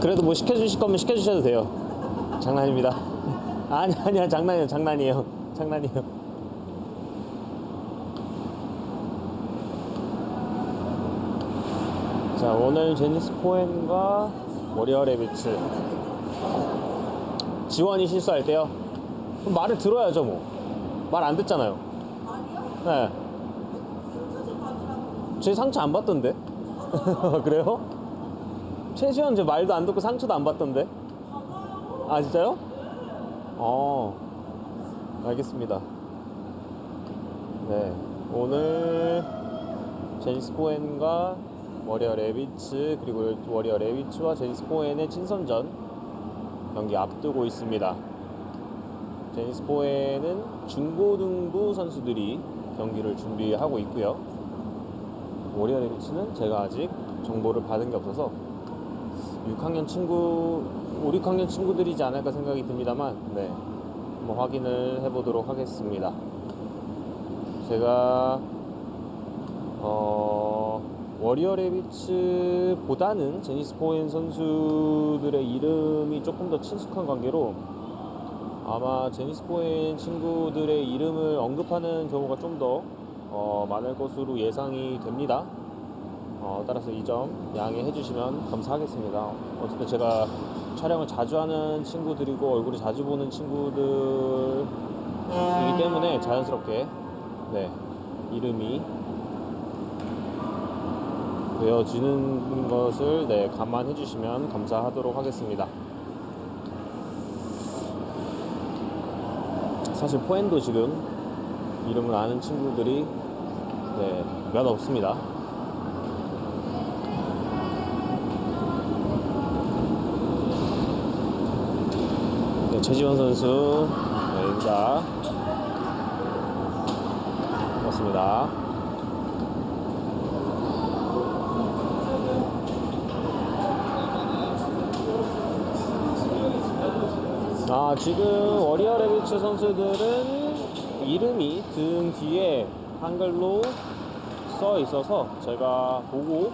그래도 뭐 시켜주실 거면 시켜주셔도 돼요. 장난입니다. 아니야, 장난이에요. 장난이에요. 자, 오늘 제니스 포엔과 워리어 레비츠. 지원이 실수할 때요? 그럼 말을 들어야죠, 뭐. 말 안 듣잖아요. 네. 제 상처 안 받던데? 그래요? 최지원 제 말도 안 듣고 상처도 안 받던데? 아, 진짜요? 알겠습니다. 네. 오늘 제니스 포엔과 워리어 레비츠, 그리고 워리어 레비츠와 제니스 포엔의 친선전 경기 앞두고 있습니다. 제니스 포엔은 중고등부 선수들이 경기를 준비하고 있고요. 워리어 레비츠는 제가 아직 정보를 받은 게 없어서 6학년 6학년 친구들이지 않을까 생각이 듭니다만, 네, 한번 확인을 해보도록 하겠습니다. 제가 워리어 레비츠보다는 제니스 포엔 선수들의 이름이 조금 더 친숙한 관계로 아마 제니스 포엔 친구들의 이름을 언급하는 경우가 좀 더 많을 것으로 예상이 됩니다. 따라서 이 점 양해해 주시면 감사하겠습니다. 어쨌든 제가 촬영을 자주 하는 친구들이고 얼굴을 자주 보는 친구들이기 때문에 자연스럽게, 네, 이름이 되어지는 것을, 네, 감안해 주시면 감사하도록 하겠습니다. 사실 포엔도 지금 이름을 아는 친구들이, 네, 몇 없습니다. 네, 최지원 선수, 네, 인사. 고맙습니다. 지금 워리어 레비츠 선수들은 이름이 등 뒤에 한글로 써 있어서 제가 보고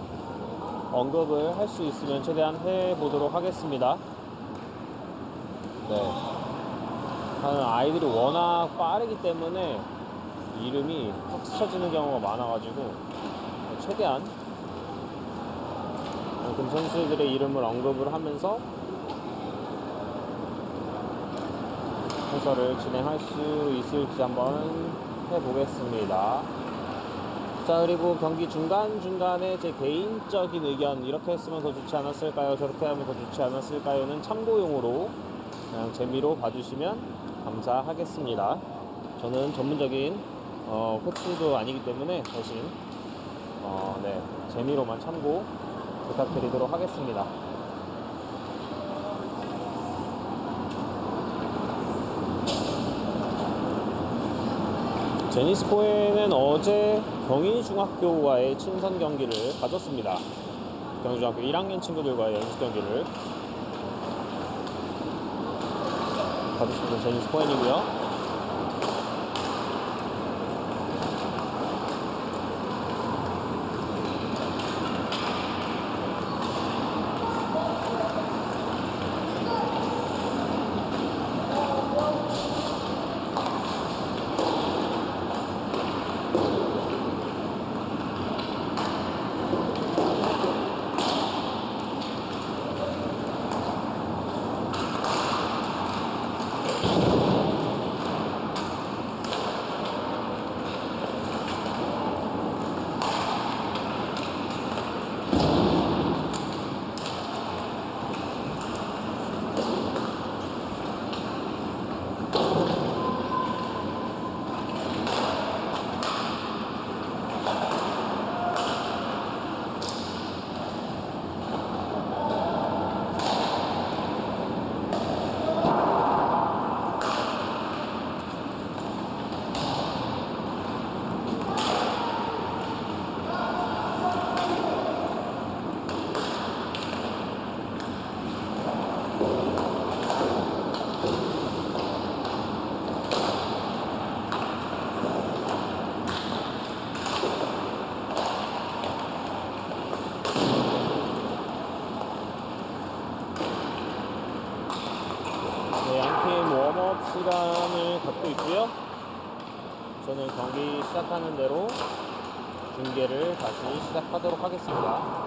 언급을 할 수 있으면 최대한 해보도록 하겠습니다. 네. 아이들이 워낙 빠르기 때문에 이름이 확 스쳐지는 경우가 많아가지고 최대한 그 선수들의 이름을 언급을 하면서 해설을 진행할 수 있을지 한번 해보겠습니다. 자, 그리고 경기 중간중간에 제 개인적인 의견, 이렇게 했으면 더 좋지 않았을까요, 저렇게 하면 더 좋지 않았을까요는 참고용으로 그냥 재미로 봐주시면 감사하겠습니다. 저는 전문적인 코치도 아니기 때문에 대신 네, 재미로만 참고 부탁드리도록 하겠습니다. 제니스 포엔은 어제 경희중학교와의 친선 경기를 가졌습니다. 경희중학교 1학년 친구들과의 연습 경기를 가졌습니다. 제니스 포엔이고요. 시간을 갖고 있고요. 저는 경기 시작하는 대로 중계를 다시 시작하도록 하겠습니다.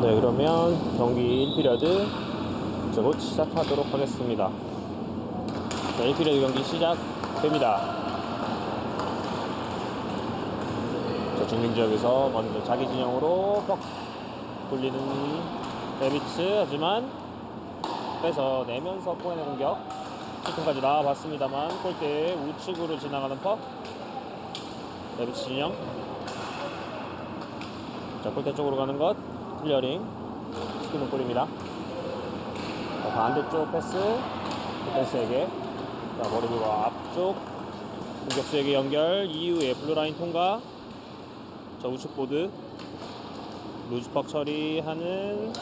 네, 그러면 경기 1피리어드 곧 시작하도록 하겠습니다. 자, 1피리어드 경기 시작됩니다. 자, 중민지역에서 먼저 자기 진영으로 뻑 돌리는 레비츠, 하지만 빼서 내면서 포인의 공격 슈팅까지 나와봤습니다만 골대 우측으로 지나가는 퍽 레비츠 진영. 자, 골대 쪽으로 가는 것 클리어링 시키는 골입니다. 자, 반대쪽 패스 디펜스에게, 자, 머리부가 앞쪽 공격수에게 연결 이후에 블루라인 통과. 자, 우측 보드 루즈팍 처리하는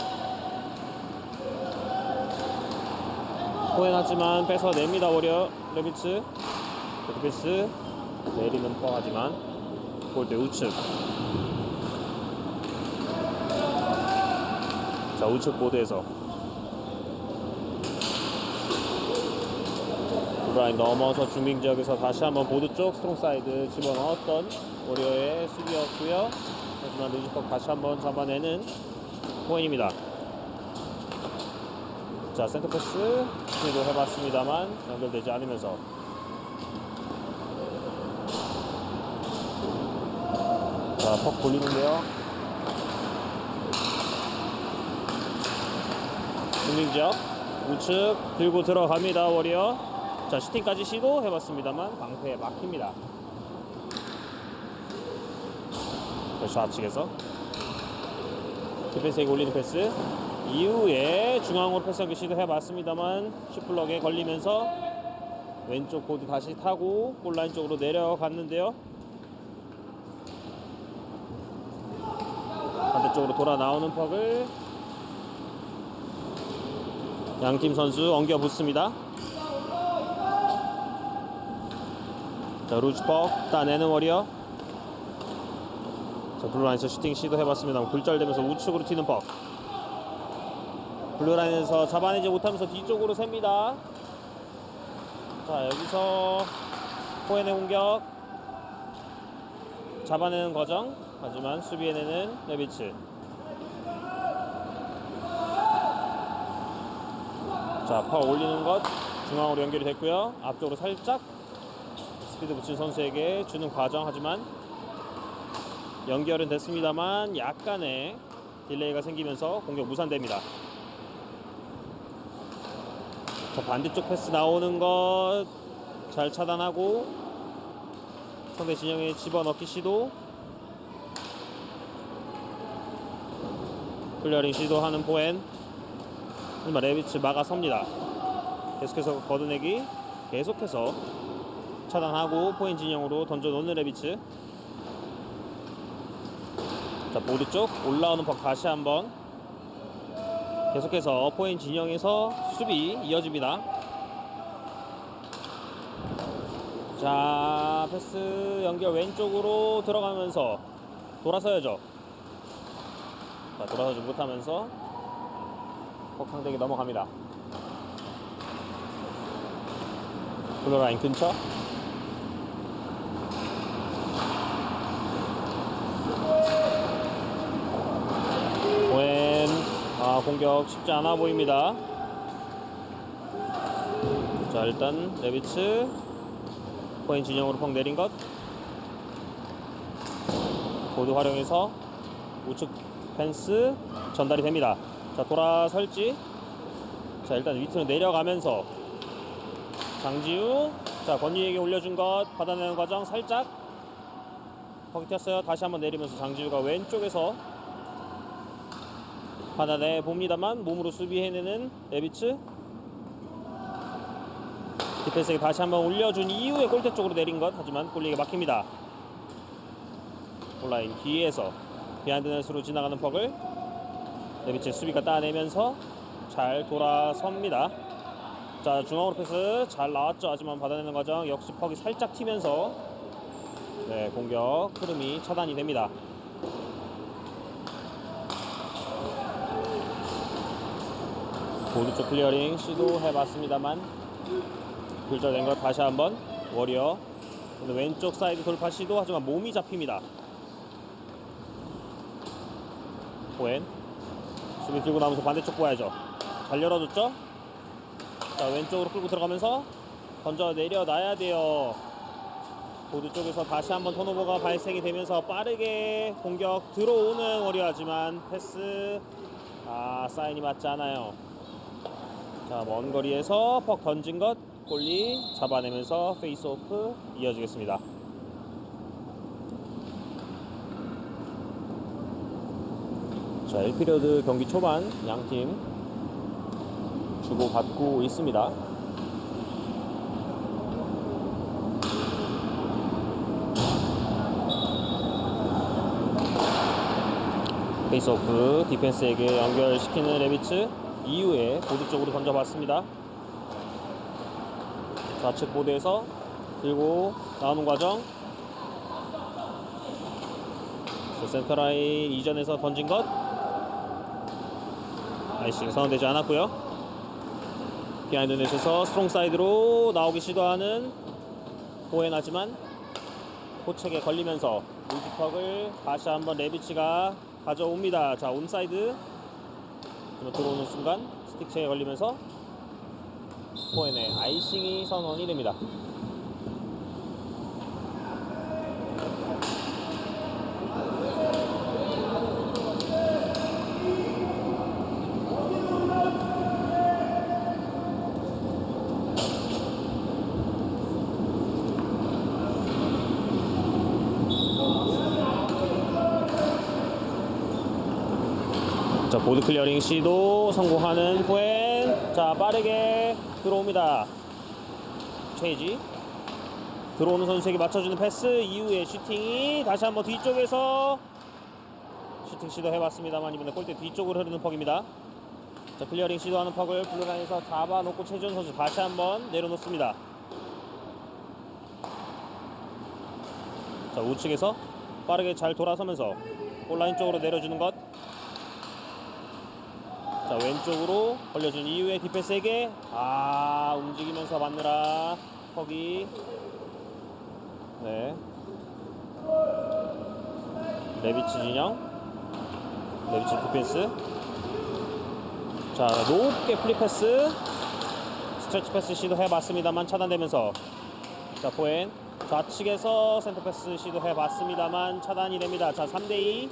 포행하지만 뺏어냅니다. 워리어 레비츠 디펜스 내리는 포하지만 골대 우측. 자, 우측 보드에서 블루라인 넘어서 중빙 지역에서 다시 한번 보드 쪽 스트롱 사이드 집어넣었던 워리어의 수비였고요. 하지만 루즈퍽 다시 한번 잡아내는 포인입니다. 자, 센터 패스 시도 해봤습니다만 연결되지 않으면서 자, 퍽 돌리는데요. 중빙지역 우측 들고 들어갑니다. 워리어. 자, 슈팅까지 시도해봤습니다만 방패에 막힙니다. 좌측에서 디펜스에게 올리는 패스 이후에 중앙으로 패스 연결 시도해봤습니다만 슈플럭에 걸리면서 왼쪽 보드 다시 타고 골라인 쪽으로 내려갔는데요. 반대쪽으로 돌아 나오는 퍽을 양팀 선수 엉겨 붙습니다. 자, 루즈퍽 따내는 워리어. 자, 블루라인에서 슈팅 시도해봤습니다. 굴절되면서 우측으로 튀는 퍽. 블루라인에서 잡아내지 못하면서 뒤쪽으로 셉니다. 자, 여기서 포엔의 공격 잡아내는 과정. 하지만 수비해내는 레비츠. 자, 퍽 올리는 것 중앙으로 연결이 됐고요. 앞쪽으로 살짝 스피드 붙인 선수에게 주는 과정. 하지만 연결은 됐습니다만 약간의 딜레이가 생기면서 공격 무산됩니다. 자, 반대쪽 패스 나오는 것 잘 차단하고 상대 진영에 집어넣기 시도. 클리어링 시도하는 포엔. 하지만 레비츠 막아섭니다. 계속해서 걷어내기 계속해서 차단하고 포엔 진영으로 던져놓는 레비츠. 자, 보드 쪽 올라오는 퍽 다시 한번 계속해서 포엔 진영에서 수비 이어집니다. 자, 패스 연결 왼쪽으로 들어가면서 돌아서야죠. 자, 돌아서지 못하면서 퍽 상대에게 넘어갑니다. 블루라인 근처. 포엔 공격 쉽지 않아 보입니다. 자, 일단 레비츠 포인 진영으로 펑 내린 것 보드 활용해서 우측 펜스 전달이 됩니다. 자, 돌아설지. 자, 일단 밑으로 내려가면서 장지우. 자, 권유에게 올려준 것 받아내는 과정 살짝 퍽이 튀었어요. 다시 한번 내리면서 장지우가 왼쪽에서 받아내 봅니다만 몸으로 수비해내는 레비츠. 디펜스에게 다시 한번 올려준 이후에 골대 쪽으로 내린 것. 하지만 골리에게 막힙니다. 골라인 뒤에서 비하인드 넷으로 지나가는 퍽을 레비츠의 수비가 따내면서 잘 돌아섭니다. 자, 중앙으로 패스 잘 나왔죠. 하지만 받아내는 과정 역시 퍽이 살짝 튀면서 네, 공격 흐름이 차단이 됩니다. 보드 쪽 클리어링 시도해봤습니다만 굴절된 것 다시 한번 워리어 왼쪽 사이드 돌파 시도. 하지만 몸이 잡힙니다. 포엔 수비 들고 나면서 반대쪽 보야죠. 잘 열어줬죠. 자, 왼쪽으로 끌고 들어가면서 던져 내려놔야 돼요. 보드 쪽에서 다시 한번 턴오버가 발생이 되면서 빠르게 공격 들어오는 워리어. 하지만 패스 사인이 맞지 않아요. 자, 먼 거리에서 퍽 던진 것 골리 잡아내면서 페이스오프 이어지겠습니다. 자, 1피리어드 경기 초반 양팀 주고받고 있습니다. 페이스오프 디펜스에게 연결시키는 레비츠 이후에 보드 쪽으로 던져봤습니다. 좌측 보드에서 들고 나오는 과정. 센터라인 이전에서 던진 것 아이싱 선언되지 않았고요. 비하인드 넷에서 스트롱 사이드로 나오기 시도하는 포엔, 하지만 포책에 걸리면서 루즈퍽을 다시 한번 레비치가 가져옵니다. 자, 온사이드 들어오는 순간 스틱체에 걸리면서 포엔의 아이싱이 선언이 됩니다. 자, 보드 클리어링 시도 성공하는 포엔. 자, 빠르게 들어옵니다. 최지 들어오는 선수에게 맞춰주는 패스 이후에 슈팅이 다시 한번 뒤쪽에서 슈팅 시도해봤습니다만 이번에 골대 뒤쪽으로 흐르는 퍽입니다. 자, 클리어링 시도하는 퍽을 블루라인에서 잡아놓고 최지훈 선수 다시 한번 내려놓습니다. 자, 우측에서 빠르게 잘 돌아서면서 골라인 쪽으로 내려주는 것. 자, 왼쪽으로 벌려준 이후에 디펜스에게 움직이면서 맞느라 퍽이 레비치 진영, 레비치 디펜스. 자, 높게 플립 패스, 스트레치 패스 시도해봤습니다만 차단되면서, 자, 포엔 좌측에서 센터 패스 시도해봤습니다만 차단이 됩니다. 자, 3대2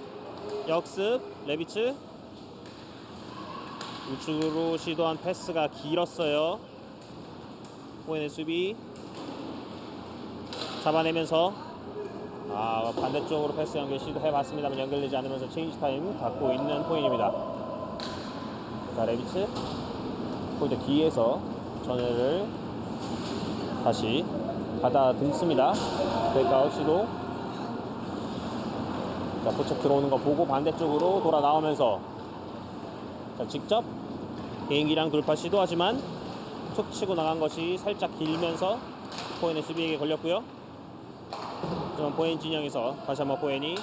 역습. 레비츠 우측으로 시도한 패스가 길었어요. 포엔의 수비 잡아내면서 반대쪽으로 패스 연결 시도해봤습니다만 연결되지 않으면서 체인지 타임 갖고 있는 포인입니다. 자, 레비츠 골대 뒤에서 전회를 다시 가다듬습니다. 백아웃 시도. 자, 포착 들어오는 거 보고 반대쪽으로 돌아 나오면서, 자, 직접 개인기량 돌파 시도하지만 툭 치고 나간 것이 살짝 길면서 포엔의 수비에게 걸렸고요. 하지만 포엔 진영에서 다시 한번 포엔이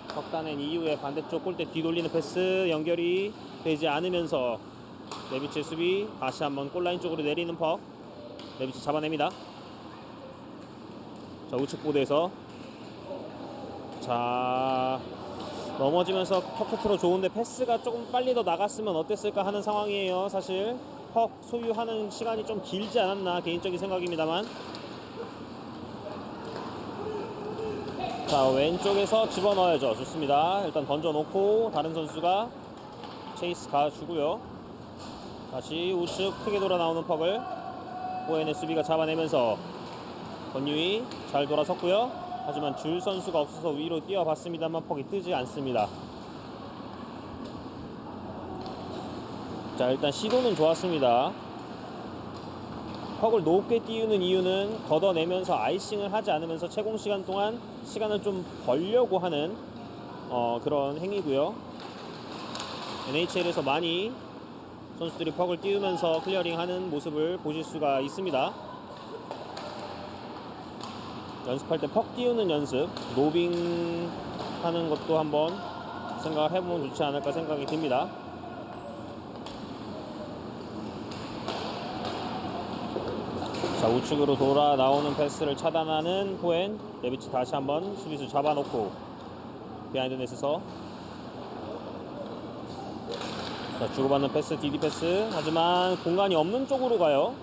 턱단낸 이후에 반대쪽 골대 뒤돌리는 패스 연결이 되지 않으면서 레비치의 수비 다시 한번 골라인 쪽으로 내리는 퍽. 레비치 잡아냅니다. 자, 우측 보드에서 자, 넘어지면서 퍽 컨트롤 좋은데 패스가 조금 빨리 더 나갔으면 어땠을까 하는 상황이에요. 사실 퍽 소유하는 시간이 좀 길지 않았나 개인적인 생각입니다만. 자, 왼쪽에서 집어넣어야죠. 좋습니다. 일단 던져놓고 다른 선수가 체이스 가주고요. 다시 우측 크게 돌아 나오는 퍽을 포엔의 수비가 잡아내면서 권유희 잘 돌아섰고요. 하지만 줄 선수가 없어서 위로 뛰어봤습니다만 퍽이 뜨지 않습니다. 자, 일단 시도는 좋았습니다. 퍽을 높게 띄우는 이유는 걷어내면서 아이싱을 하지 않으면서 채공 시간 동안 시간을 좀 벌려고 하는 그런 행위고요. NHL에서 많이 선수들이 퍽을 띄우면서 클리어링하는 모습을 보실 수가 있습니다. 연습할 때 퍽 띄우는 연습, 로빙 하는 것도 한번 생각을 해보면 좋지 않을까 생각이 듭니다. 자, 우측으로 돌아 나오는 패스를 차단하는 포엔. 레비치 다시 한번 수비수 잡아놓고 비하인드 넷에서 자, 주고받는 패스, 디디 패스. 하지만 공간이 없는 쪽으로 가요.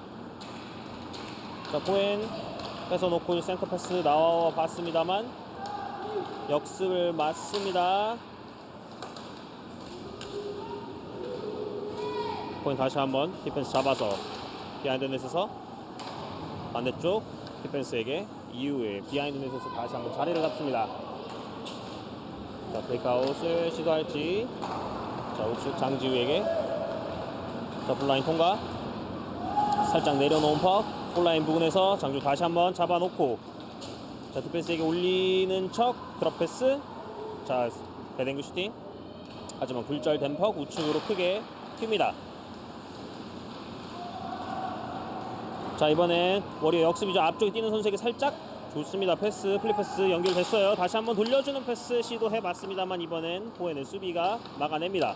자, 포엔 뺏어놓고 센터 패스 나와 봤습니다만 역습을 맞습니다. 포인 다시 한번 디펜스 잡아서 비하인드 넷에서 반대쪽 디펜스에게 이후에 비하인드 넷에서 다시 한번 자리를 잡습니다. 자, 브레이크아웃을 시도할지. 자, 우측 장지우에게 자, 블라인 통과. 살짝 내려놓은 퍽. 골라인 부근에서 장주 다시 한번 잡아놓고 자, 디펜스에게 올리는 척 드롭 패스. 자, 배댕구 슈팅. 하지만 굴절된 퍽 우측으로 크게 튑니다. 자, 이번엔 워리어 역습이죠. 앞쪽에 뛰는 선수에게 살짝 좋습니다. 패스, 플립 패스 연결됐어요. 다시 한번 돌려주는 패스 시도해봤습니다만 이번엔 포엔의 수비가 막아냅니다.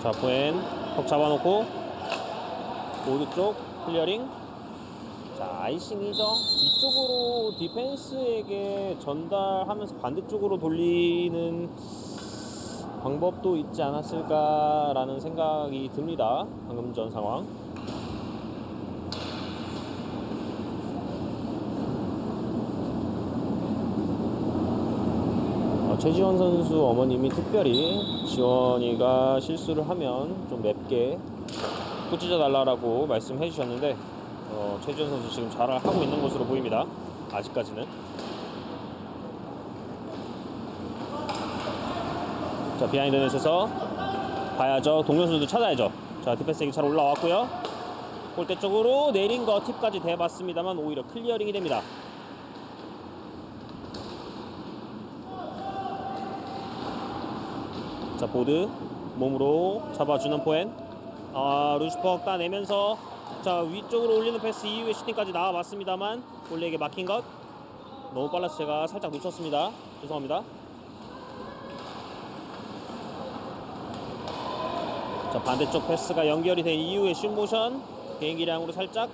자, 포엔 턱 잡아놓고 보드 쪽 클리어링. 자, 아이싱이죠. 위쪽으로 디펜스에게 전달하면서 반대쪽으로 돌리는 방법도 있지 않았을까라는 생각이 듭니다. 방금 전 상황. 최지원 선수 어머님이 특별히 지원이가 실수를 하면 좀 맵게 꾸짖어 달라고 말씀해 주셨는데 최지원 선수 지금 잘 하고 있는 것으로 보입니다. 아직까지는. 자, 비하인드 넷에서 봐야죠. 동료 선수도 찾아야죠. 자, 디펜스에게 잘 올라왔고요. 골대 쪽으로 내린 거 팁까지 대봤습니다만 오히려 클리어링이 됩니다. 자, 보드 몸으로 잡아주는 포엔. 루즈퍽 따내면서 자, 위쪽으로 올리는 패스 이후에 슈팅까지 나와봤습니다만 골리에게 막힌 것. 너무 빨라서 제가 살짝 놓쳤습니다. 죄송합니다. 자, 반대쪽 패스가 연결이 된 이후에 슛모션 개인기량으로 살짝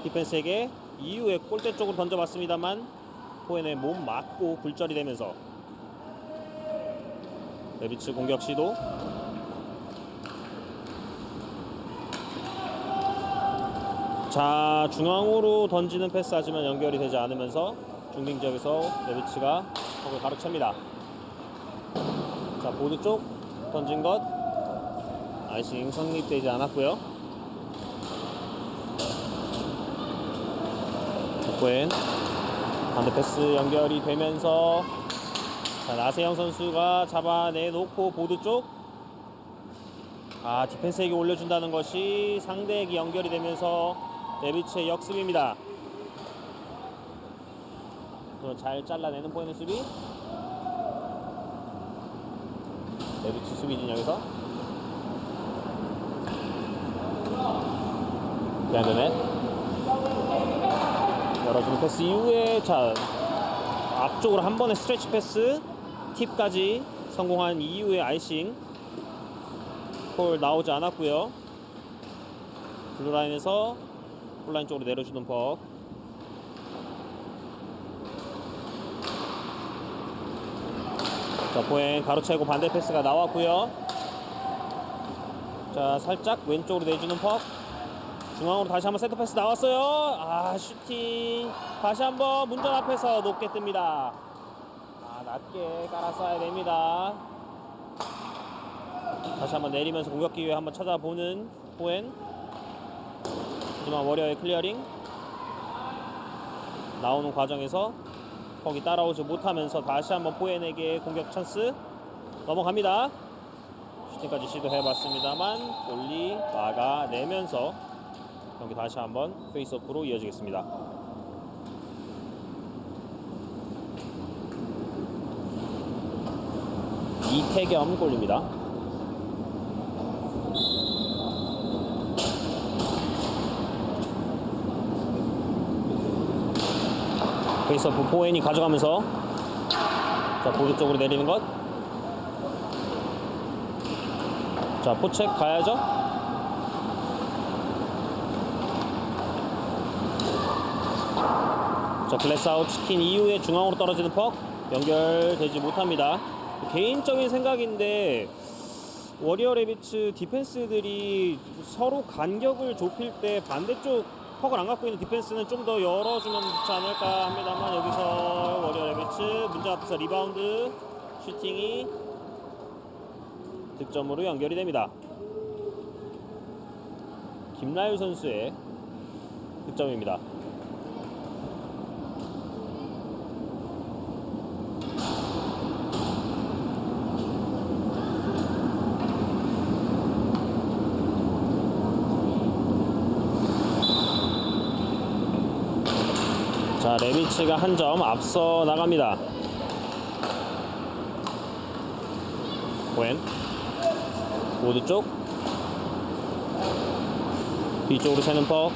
디펜스에게 이후에 골대 쪽으로 던져봤습니다만 포엔의 몸 맞고 굴절이 되면서 레비츠 공격 시도. 자, 중앙으로 던지는 패스 하지만 연결이 되지 않으면서 중빙 지역에서 레비츠가 턱을 가로챕니다. 자, 보드 쪽 던진 것 아이싱 성립되지 않았고요. 포엔 반대 패스 연결이 되면서 자, 나세영 선수가 잡아내놓고 보드 쪽. 디펜스에게 올려준다는 것이 상대에게 연결이 되면서 레비츠의 역습입니다. 잘 잘라내는 포인트 수비. 레비츠 수비 진영에서 비하인드넷 열어주는 패스 이후에 자, 앞쪽으로 한 번의 스트레치 패스 팁까지 성공한 이후에 아이싱. 폴 나오지 않았고요. 블루라인에서 폴라인 쪽으로 내려주는 퍽. 자, 포행 가로채고 반대 패스가 나왔고요. 자, 살짝 왼쪽으로 내주는 퍽. 중앙으로 다시 한번 세트 패스 나왔어요. 슈팅 다시 한번 문전 앞에서 높게 뜹니다. 낮게 깔아쏴야 됩니다. 다시 한번 내리면서 공격 기회 한번 찾아보는 포엔. 하지만 워리어의 클리어링 나오는 과정에서 거기 따라오지 못하면서 다시 한번 포엔에게 공격 찬스. 넘어갑니다. 슈팅까지 시도해봤습니다만 골리 막아내면서 경기 다시 한번 페이스오프로 이어지겠습니다. 이태겸 골입니다. 페이스오프 포엔이 가져가면서 자, 보드 쪽으로 내리는 것. 자, 포책 가야죠. 자, 글래스아웃 치킨 이후에 중앙으로 떨어지는 퍽 연결되지 못합니다. 개인적인 생각인데 워리어 레비츠 디펜스들이 서로 간격을 좁힐 때 반대쪽 퍽을 안 갖고 있는 디펜스는 좀 더 열어주면 좋지 않을까 합니다만 여기서 워리어 레비츠 문제 앞에서 리바운드 슈팅이 득점으로 연결이 됩니다. 김나유 선수의 득점입니다. 자, 레비츠가 한 점 앞서 나갑니다. 포엔 보드 쪽 뒤쪽으로 새는 퍽.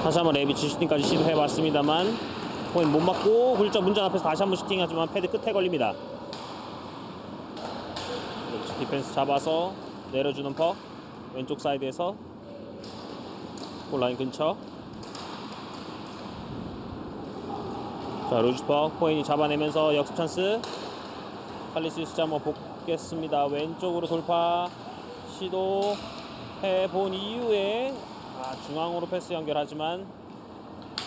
다시 한번 레비츠 슈팅까지 시도해봤습니다만 포엔 못 맞고 굴절 문전 앞에서 다시 한번 슈팅하지만 패드 끝에 걸립니다. 디펜스 잡아서 내려주는 퍽. 왼쪽 사이드에서 골라인 근처. 자, 루즈퍽 포인이 잡아내면서 역습 찬스. 칼리시우스 한번 보겠습니다. 왼쪽으로 돌파 시도해본 이후에 중앙으로 패스 연결하지만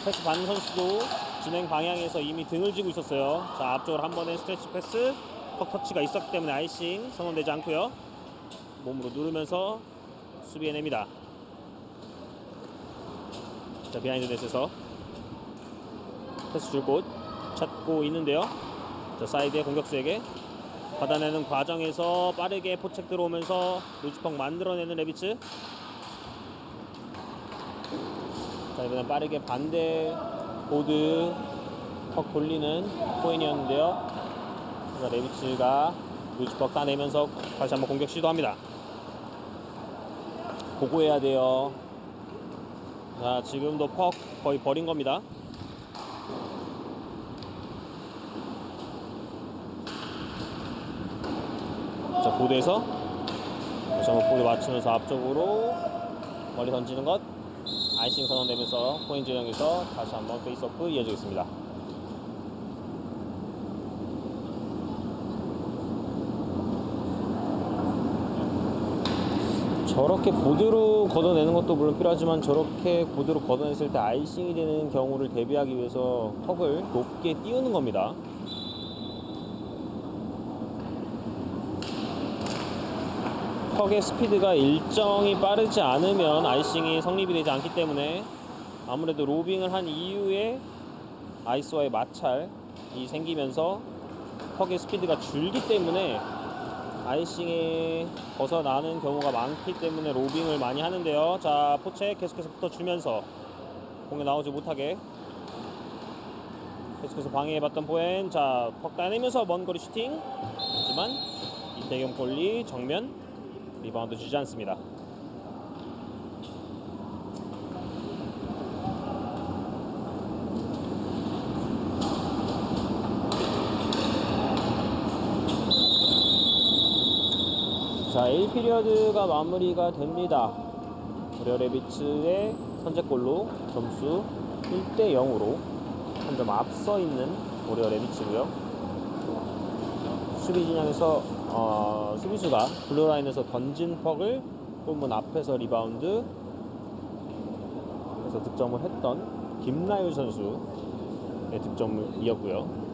패스 받는 선수도 진행 방향에서 이미 등을 쥐고 있었어요. 자, 앞쪽으로 한 번의 스트레치 패스 턱 터치가 있었기 때문에 아이싱 선언되지 않고요. 몸으로 누르면서 수비해냅니다. 자, 비하인드 넷에서 패스 줄 곳 찾고 있는데요. 자, 사이드의 공격수에게 받아내는 과정에서 빠르게 포책 들어오면서 루즈펑 만들어내는 레비츠. 자, 이번엔 빠르게 반대 보드 턱 돌리는 포인이었는데요. 자, 레비츠가 루즈펑 따내면서 다시 한번 공격 시도합니다. 보고해야 돼요. 자, 지금도 퍽 거의 버린 겁니다. 자, 보드에서 다시 한번 보드 맞추면서 앞쪽으로 멀리 던지는 것. 아이싱 선언되면서 포인트 지역에서 다시 한번 페이스오프 이어지겠습니다. 저렇게 보드로 걷어내는 것도 물론 필요하지만 저렇게 보드로 걷어냈을 때 아이싱이 되는 경우를 대비하기 위해서 턱을 높게 띄우는 겁니다. 턱의 스피드가 일정히 빠르지 않으면 아이싱이 성립이 되지 않기 때문에 아무래도 로빙을 한 이후에 아이스와의 마찰이 생기면서 턱의 스피드가 줄기 때문에 아이싱에 벗어나는 경우가 많기 때문에 로빙을 많이 하는데요. 자, 포책 계속해서 붙어주면서 공에 나오지 못하게 계속해서 방해해봤던 포엔. 자, 퍽 따내면서 먼 거리 슈팅. 하지만 이태경 골리 정면 리바운드 주지 않습니다. 자, 1피리어드가 마무리가 됩니다. 오리오 레비츠의 선제골로 점수 1대 0으로 한 점 앞서 있는 오리오 레비츠고요. 수비 진영에서 수비수가 블루라인에서 던진 퍽을 골문 앞에서 리바운드 해서 득점을 했던 김나율 선수의 득점이었고요.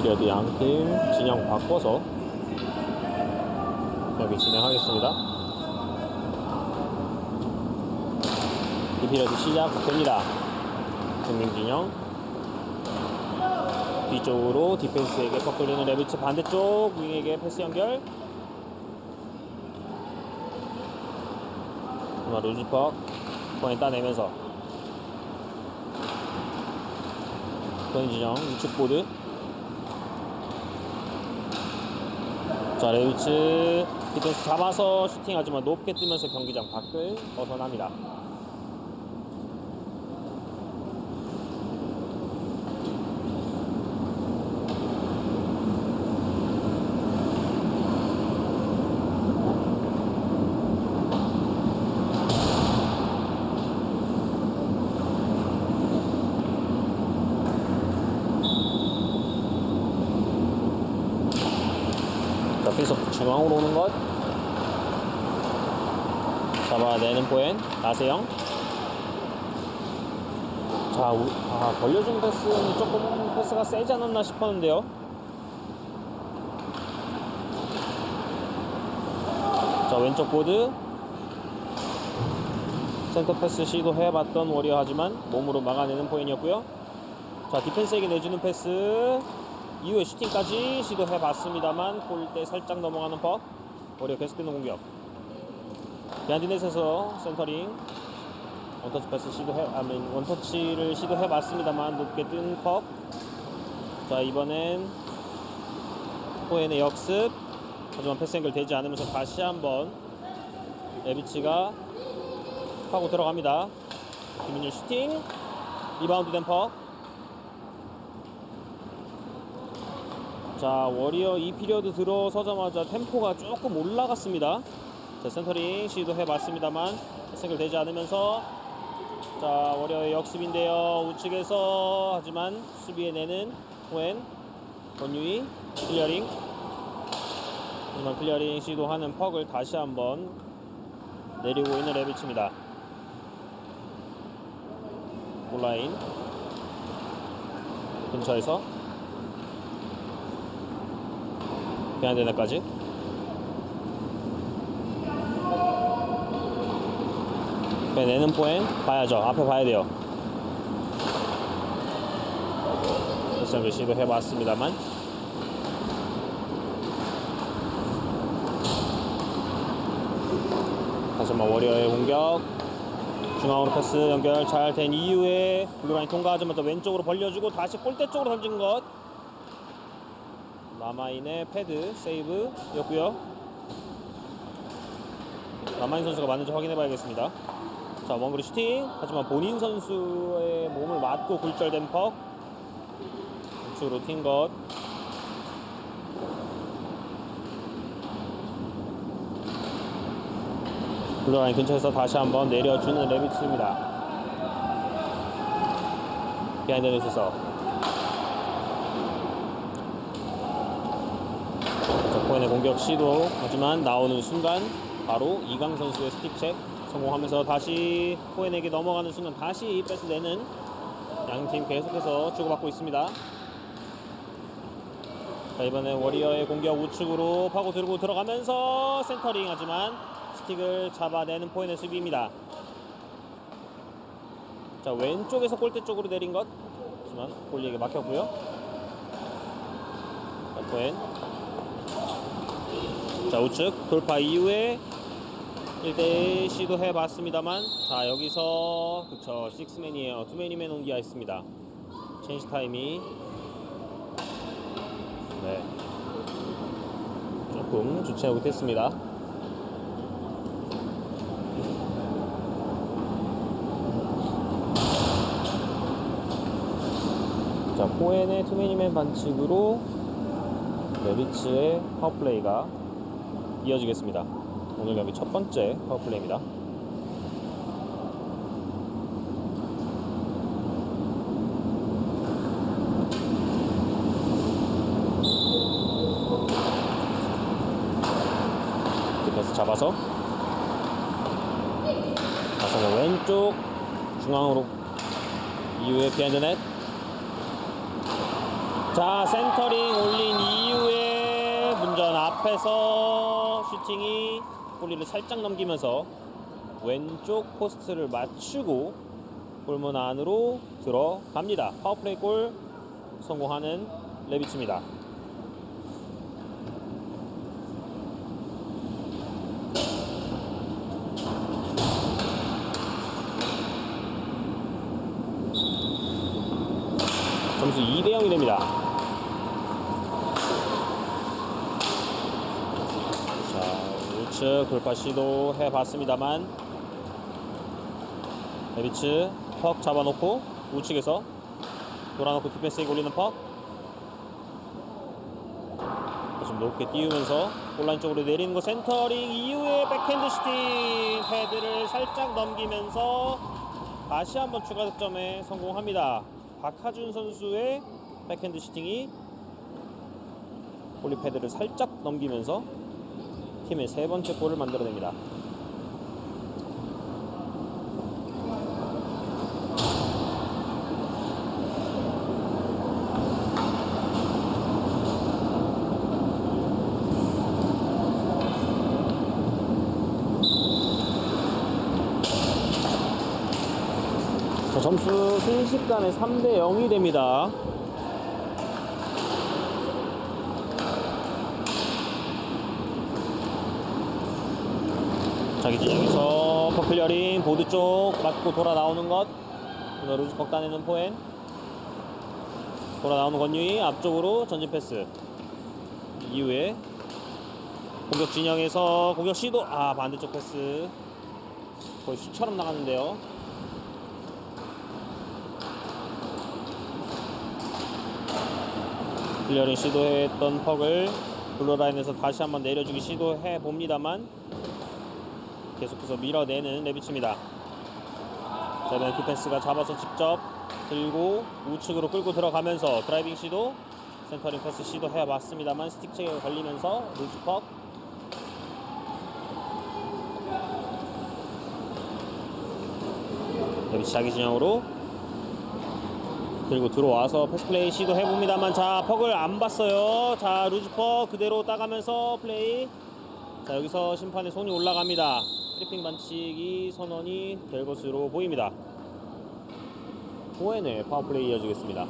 이피리어드 양팀 진영 바꿔서 여기 진행하겠습니다. 이피리어드 시작됩니다. 김민진영 뒤쪽으로 디펜스에게 퍽 돌리는 레비츠, 반대쪽 윙에게 패스 연결. 루즈퍽 포인 따내면서 권진영 우측 보드. 자, 레비츠 디펜스 잡아서 슈팅하지만 높게 뜨면서 경기장 밖을 벗어납니다. 페이스오프 중앙으로 오는 것 잡아내는 포엔 나세영. 자, 벌려준 패스는 조금 패스가 세지 않았나 싶었는데요. 자, 왼쪽 보드 센터 패스 시도해봤던 워리어, 하지만 몸으로 막아내는 포인이었고요. 자, 디펜스에게 내주는 패스 이후에 슈팅까지 시도해봤습니다만 골대 살짝 넘어가는 퍽. 워리어 계속되는 공격. 비하인드넷에서 센터링 원터치를 시도해봤습니다만 높게 뜬 퍽. 자, 이번엔 포엔의 역습, 하지만 패스 연결되지 않으면서 다시 한번 레비치가 하고 들어갑니다. 김민율 슈팅, 리바운드 된 퍽. 자, 워리어 2피리어드 들어서자마자 템포가 조금 올라갔습니다. 자, 센터링 시도해봤습니다만 해결되지 않으면서, 자, 워리어의 역습인데요. 우측에서, 하지만 수비에 내는 호엔, 권유희 클리어링, 하지만 클리어링 시도하는 퍽을 다시 한번 내리고 있는 레비치입니다. 골라인 근처에서 비하인드넷까지. 내는 포엔 봐야죠. 앞에 봐야 돼요. 패스 시도해봤습니다만 다시 한번 워리어의 공격. 중앙으로 패스 연결 잘 된 이후에 블루라인 통과하자마자 왼쪽으로 벌려주고 다시 골대 쪽으로 던진 것. 라마인의 패드 세이브였고요. 라마인 선수가 맞는지 확인해 봐야겠습니다. 자, 원거리 슈팅, 하지만 본인 선수의 몸을 맞고 굴절된 퍽. 우측으로 튄 것. 블루라인 근처에서 다시 한번 내려주는 레비츠입니다. 비하인드넷에서 포엔의 공격 시도, 하지만 나오는 순간 바로 이강 선수의 스틱책 성공하면서 다시 포엔에게 넘어가는 순간 다시 패스내는 양팀 계속해서 주고받고 있습니다. 자, 이번에 워리어의 공격 우측으로 파고 들고 들어가면서 센터링, 하지만 스틱을 잡아내는 포엔의 수비입니다. 자, 왼쪽에서 골대 쪽으로 내린 것, 하지만 골리에게 막혔고요. 자, 포엔. 자, 우측 돌파 이후에 1대1 시도해봤습니다만, 자, 여기서 그쵸, 6맨이에요. 2맨이면 온기가 있습니다. 체인지 타임이 조금 좋지 못했습니다. 자, 포엔의 2맨이면 반칙으로 레비츠의 파워플레이가 이어지겠습니다. 오늘 경기 첫 번째 파워플레이입니다. 디펜스 잡아서 다시 한번 왼쪽 중앙으로 이후에 비하인드넷. 자, 센터링 올린 이후에 문전 앞에서 슈팅이 골리를 살짝 넘기면서 왼쪽 포스트를 맞추고 골문 안으로 들어갑니다. 파워플레이 골 성공하는 레비치입니다. 점수 2대0이 됩니다. 자, 우측 돌파 시도 해봤습니다만 레비츠 퍽 잡아놓고 우측에서 돌아놓고 디펜스에 올리는 퍽, 좀 높게 띄우면서 온라인 쪽으로 내리는 거 센터링 이후에 백핸드 슈팅, 패드를 살짝 넘기면서 다시 한번 추가 득점에 성공합니다. 박하준 선수의 백핸드 슈팅이 골리 패드를 살짝 넘기면서 팀의 세 번째 골을 만들어냅니다. 자, 점수 순식간에 3대0이 됩니다. 자기 진영에서 퍼클리어링 보드 쪽 맞고 돌아 나오는 것, 루즈 퍽 따내는 포엔, 돌아 나오는 권유희 앞쪽으로 전진 패스 이후에 공격 진영에서 공격 시도, 반대쪽 패스 거의 슛처럼 나갔는데요. 클리어링 시도했던 퍽을 블루라인에서 다시 한번 내려주기 시도해 봅니다만 계속해서 밀어내는 레비치입니다. 자, 이번엔 디펜스가 잡아서 직접 들고 우측으로 끌고 들어가면서 드라이빙 시도, 센터링 패스 시도 해봤습니다만 스틱 체계가 걸리면서 루즈 퍽, 레비치 자기 진영으로 그리고 들어와서 패스플레이 시도해봅니다만, 자, 퍽을 안 봤어요. 자, 루즈퍽 그대로 따가면서 플레이. 자, 여기서 심판의 손이 올라갑니다. 트리핑 반칙이 선언이 될 것으로 보입니다. 포엔의 파워플레이 이어지겠습니다.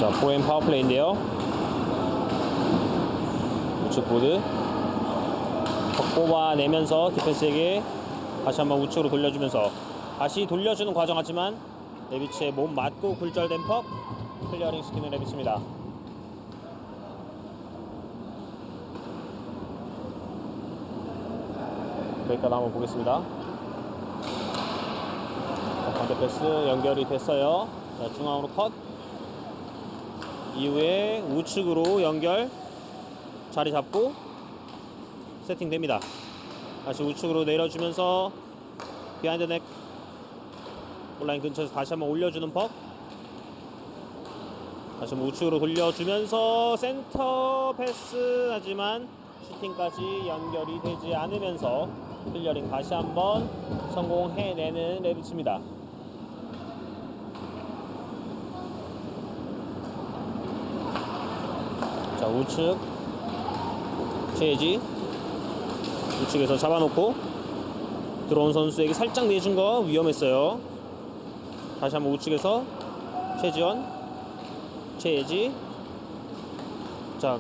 자, 포엔 파워플레이인데요. 우측 보드 퍽 뽑아내면서 디펜스에게 다시 한번 우측으로 돌려주면서 다시 돌려주는 과정 같지만 레비치의 몸 맞고 굴절된 퍽, 클리어링 시키는 레비치입니다. 여기까지 한번 보겠습니다. 자, 반대 패스 연결이 됐어요. 자, 중앙으로 컷 이후에 우측으로 연결, 자리 잡고 세팅됩니다. 다시 우측으로 내려주면서 비하인드 넥 온라인 근처에서 다시 한번 올려주는 퍽, 다시 한번 우측으로 돌려주면서 센터 패스, 하지만 슈팅까지 연결이 되지 않으면서 클리어링 다시 한번 성공해내는 레비치입니다. 자, 우측 최혜지 우측에서 잡아놓고 들어온 선수에게 살짝 내준 거 위험했어요. 다시 한번 우측에서 최지원, 최혜지, 자,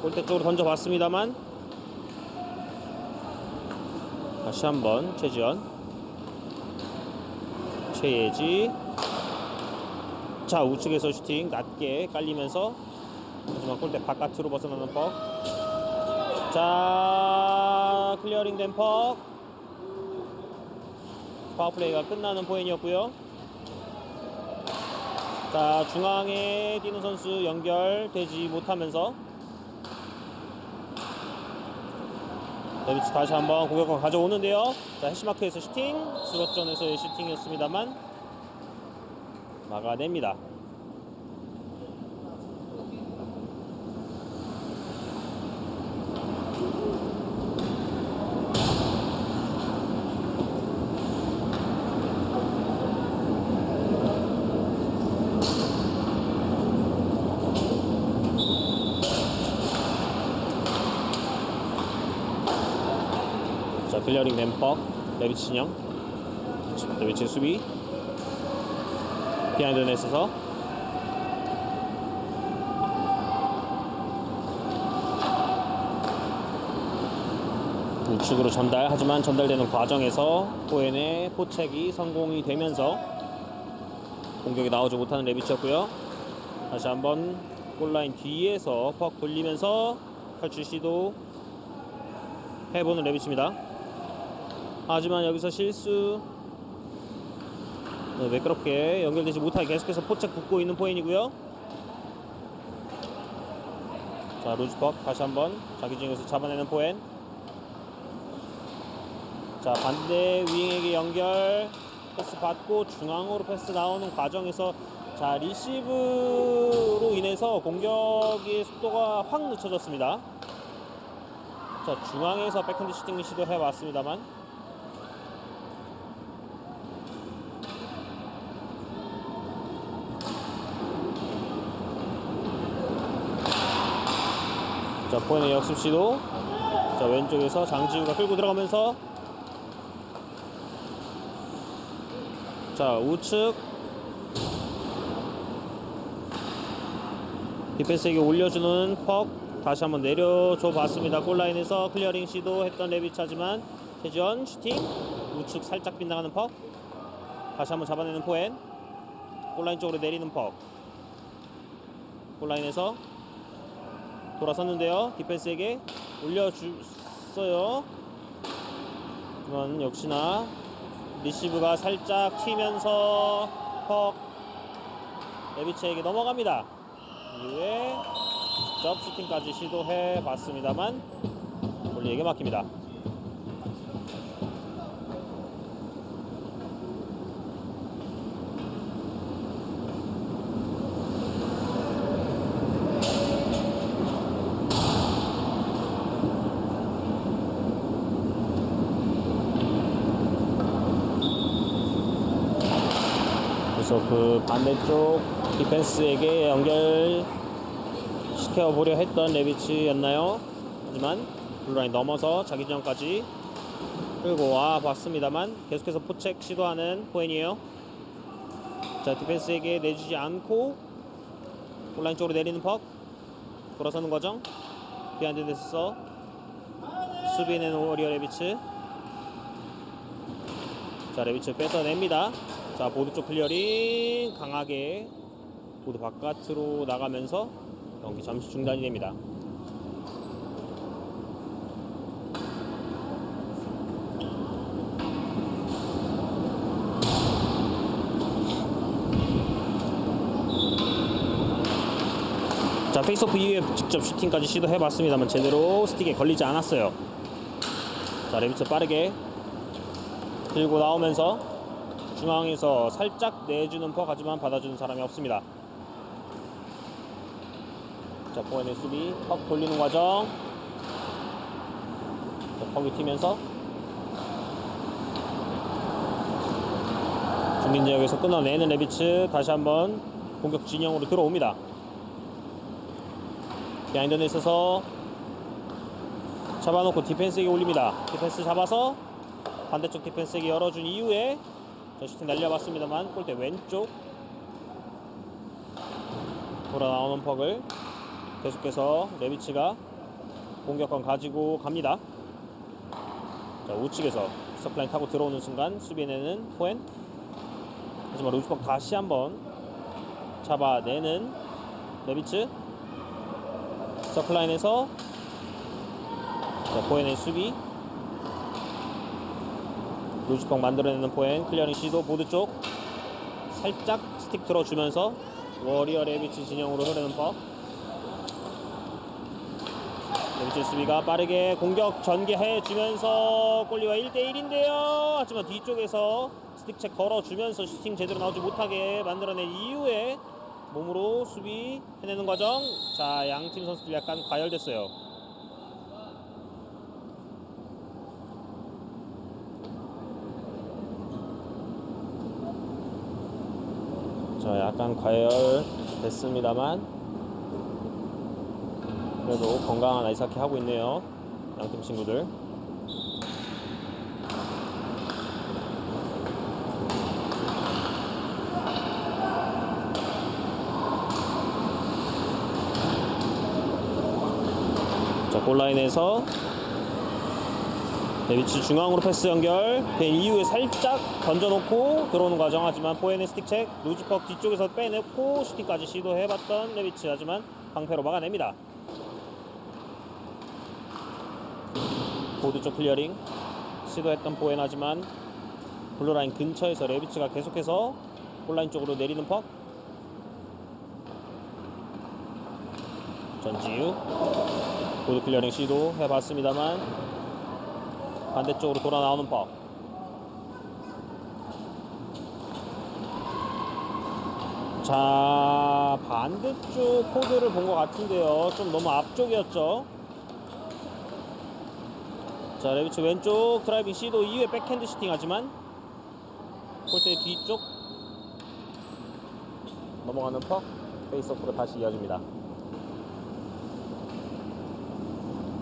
골대 쪽으로 던져봤습니다만 다시 한번 최지원, 최혜지, 자, 우측에서 슈팅 낮게 깔리면서 하지만 골대 바깥으로 벗어나는 퍽, 자, 클리어링 된 퍽, 파워플레이가 끝나는 포인트였고요. 자, 중앙에 뛰는 선수 연결되지 못하면서 레비치 다시 한번 공격권 가져오는데요. 자, 해시마크에서 슈팅, 스로전에서의 슈팅이었습니다만 막아냅니다. 자, 클리어링 램퍼 레비치 진영, 레비치 수비, 비하인드 넷에서 우측으로 전달, 하지만 전달되는 과정에서 포엔의 포책이 성공이 되면서 공격이 나오지 못하는 레비치였고요. 다시 한번 골라인 뒤에서 퍽 돌리면서 탈출 시도 해보는 레비치입니다. 하지만 여기서 실수, 매끄럽게 연결되지 못하게 계속해서 포착 붙고 있는 포인이고요. 자, 루즈퍽 다시 한번 자기 진영에서 잡아내는 포엔. 자, 반대 윙에게 연결, 패스 받고 중앙으로 패스 나오는 과정에서 자, 리시브로 인해서 공격의 속도가 확 늦춰졌습니다. 자, 중앙에서 백핸드 슈팅을 시도해봤습니다만 자, 포인의 역습 시도. 자, 왼쪽에서 장지우가 끌고 들어가면서 자, 우측 디펜스에게 올려주는 퍽 다시 한번 내려줘 봤습니다. 골라인에서 클리어링 시도했던 레비치, 하지만 최지원 슈팅, 우측 살짝 빗나가는 퍽, 다시 한번 잡아내는 포엔, 골라인 쪽으로 내리는 퍽, 골라인에서 돌아섰는데요. 디펜스에게 올려줬어요. 하지만 역시나 리시브가 살짝 튀면서 퍽 레비치에게 넘어갑니다. 이후에 직접 슈팅까지 시도해 봤습니다만 골리에게 막힙니다. 그래서 그 반대쪽 디펜스에게 연결시켜보려 했던 레비치였나요? 하지만 블루라인 넘어서 자기 지점까지 끌고 와 봤습니다만 계속해서 포책 시도하는 포엔이에요. 자, 디펜스에게 내주지 않고 골라인 쪽으로 내리는 퍽, 돌아서는 과정, 비하인드 됐어. 수비에는 워리어 레비치. 자, 레비치 뺏어냅니다. 자, 보드 쪽 클리어링 강하게 보드 바깥으로 나가면서 경기 잠시 중단이 됩니다. 자, 페이스오프 이후에 직접 슈팅까지 시도해봤습니다만 제대로 스틱에 걸리지 않았어요. 자, 레비치 빠르게 들고 나오면서 중앙에서 살짝 내주는 퍽, 하지만 받아주는 사람이 없습니다. 자, 포엔의 수비, 퍽 돌리는 과정. 자, 퍽이 튀면서 중진 지역에서 끊어내는 레비치, 다시 한번 공격 진영으로 들어옵니다. 비하인드에 있어서 잡아놓고 디펜스에게 올립니다. 디펜스 잡아서 반대쪽 디펜스에게 열어준 이후에 자, 슈팅 날려봤습니다만 골대 왼쪽 돌아 나오는 퍽을 계속해서 레비치가 공격권 가지고 갑니다. 자, 우측에서 서플라인 타고 들어오는 순간 수비에는 포엔, 하지만 루즈퍽 다시 한번 잡아내는 레비치. 서플라인에서 자, 포엔의 수비, 루즈퍽 만들어내는 포엔, 클리어링 시도, 보드 쪽 살짝 스틱 들어주면서 워리어 레비치 진영으로 흐르는 퍽. 레비치 수비가 빠르게 공격 전개해주면서 골리와 1대1인데요. 하지만 뒤쪽에서 스틱책 걸어주면서 슈팅 제대로 나오지 못하게 만들어낸 이후에 몸으로 수비 해내는 과정. 자, 양팀 선수들 약간 과열됐어요. 자, 약간 과열됐습니다만 그래도 건강한 아이스하키 하고 있네요, 양팀 친구들. 자, 골라인에서 레비치 중앙으로 패스 연결, 그 이후에 살짝 던져놓고 들어오는 과정. 하지만 포엔의 스틱책, 루즈퍽 뒤쪽에서 빼내고 슈팅까지 시도해봤던 레비치, 하지만 방패로 막아냅니다. 보드 쪽 클리어링 시도했던 포엔, 하지만 블루라인 근처에서 레비치가 계속해서 골라인 쪽으로 내리는 퍽. 전지유 보드 클리어링 시도 해봤습니다만 반대쪽으로 돌아 나오는 퍽. 자, 반대쪽 코드를 본 것 같은데요, 좀 너무 앞쪽이었죠. 자, 레비치 왼쪽 드라이빙 시도 이후에 백핸드 슈팅, 하지만 골대 뒤쪽 넘어가는 퍽. 페이스오프로 다시 이어집니다.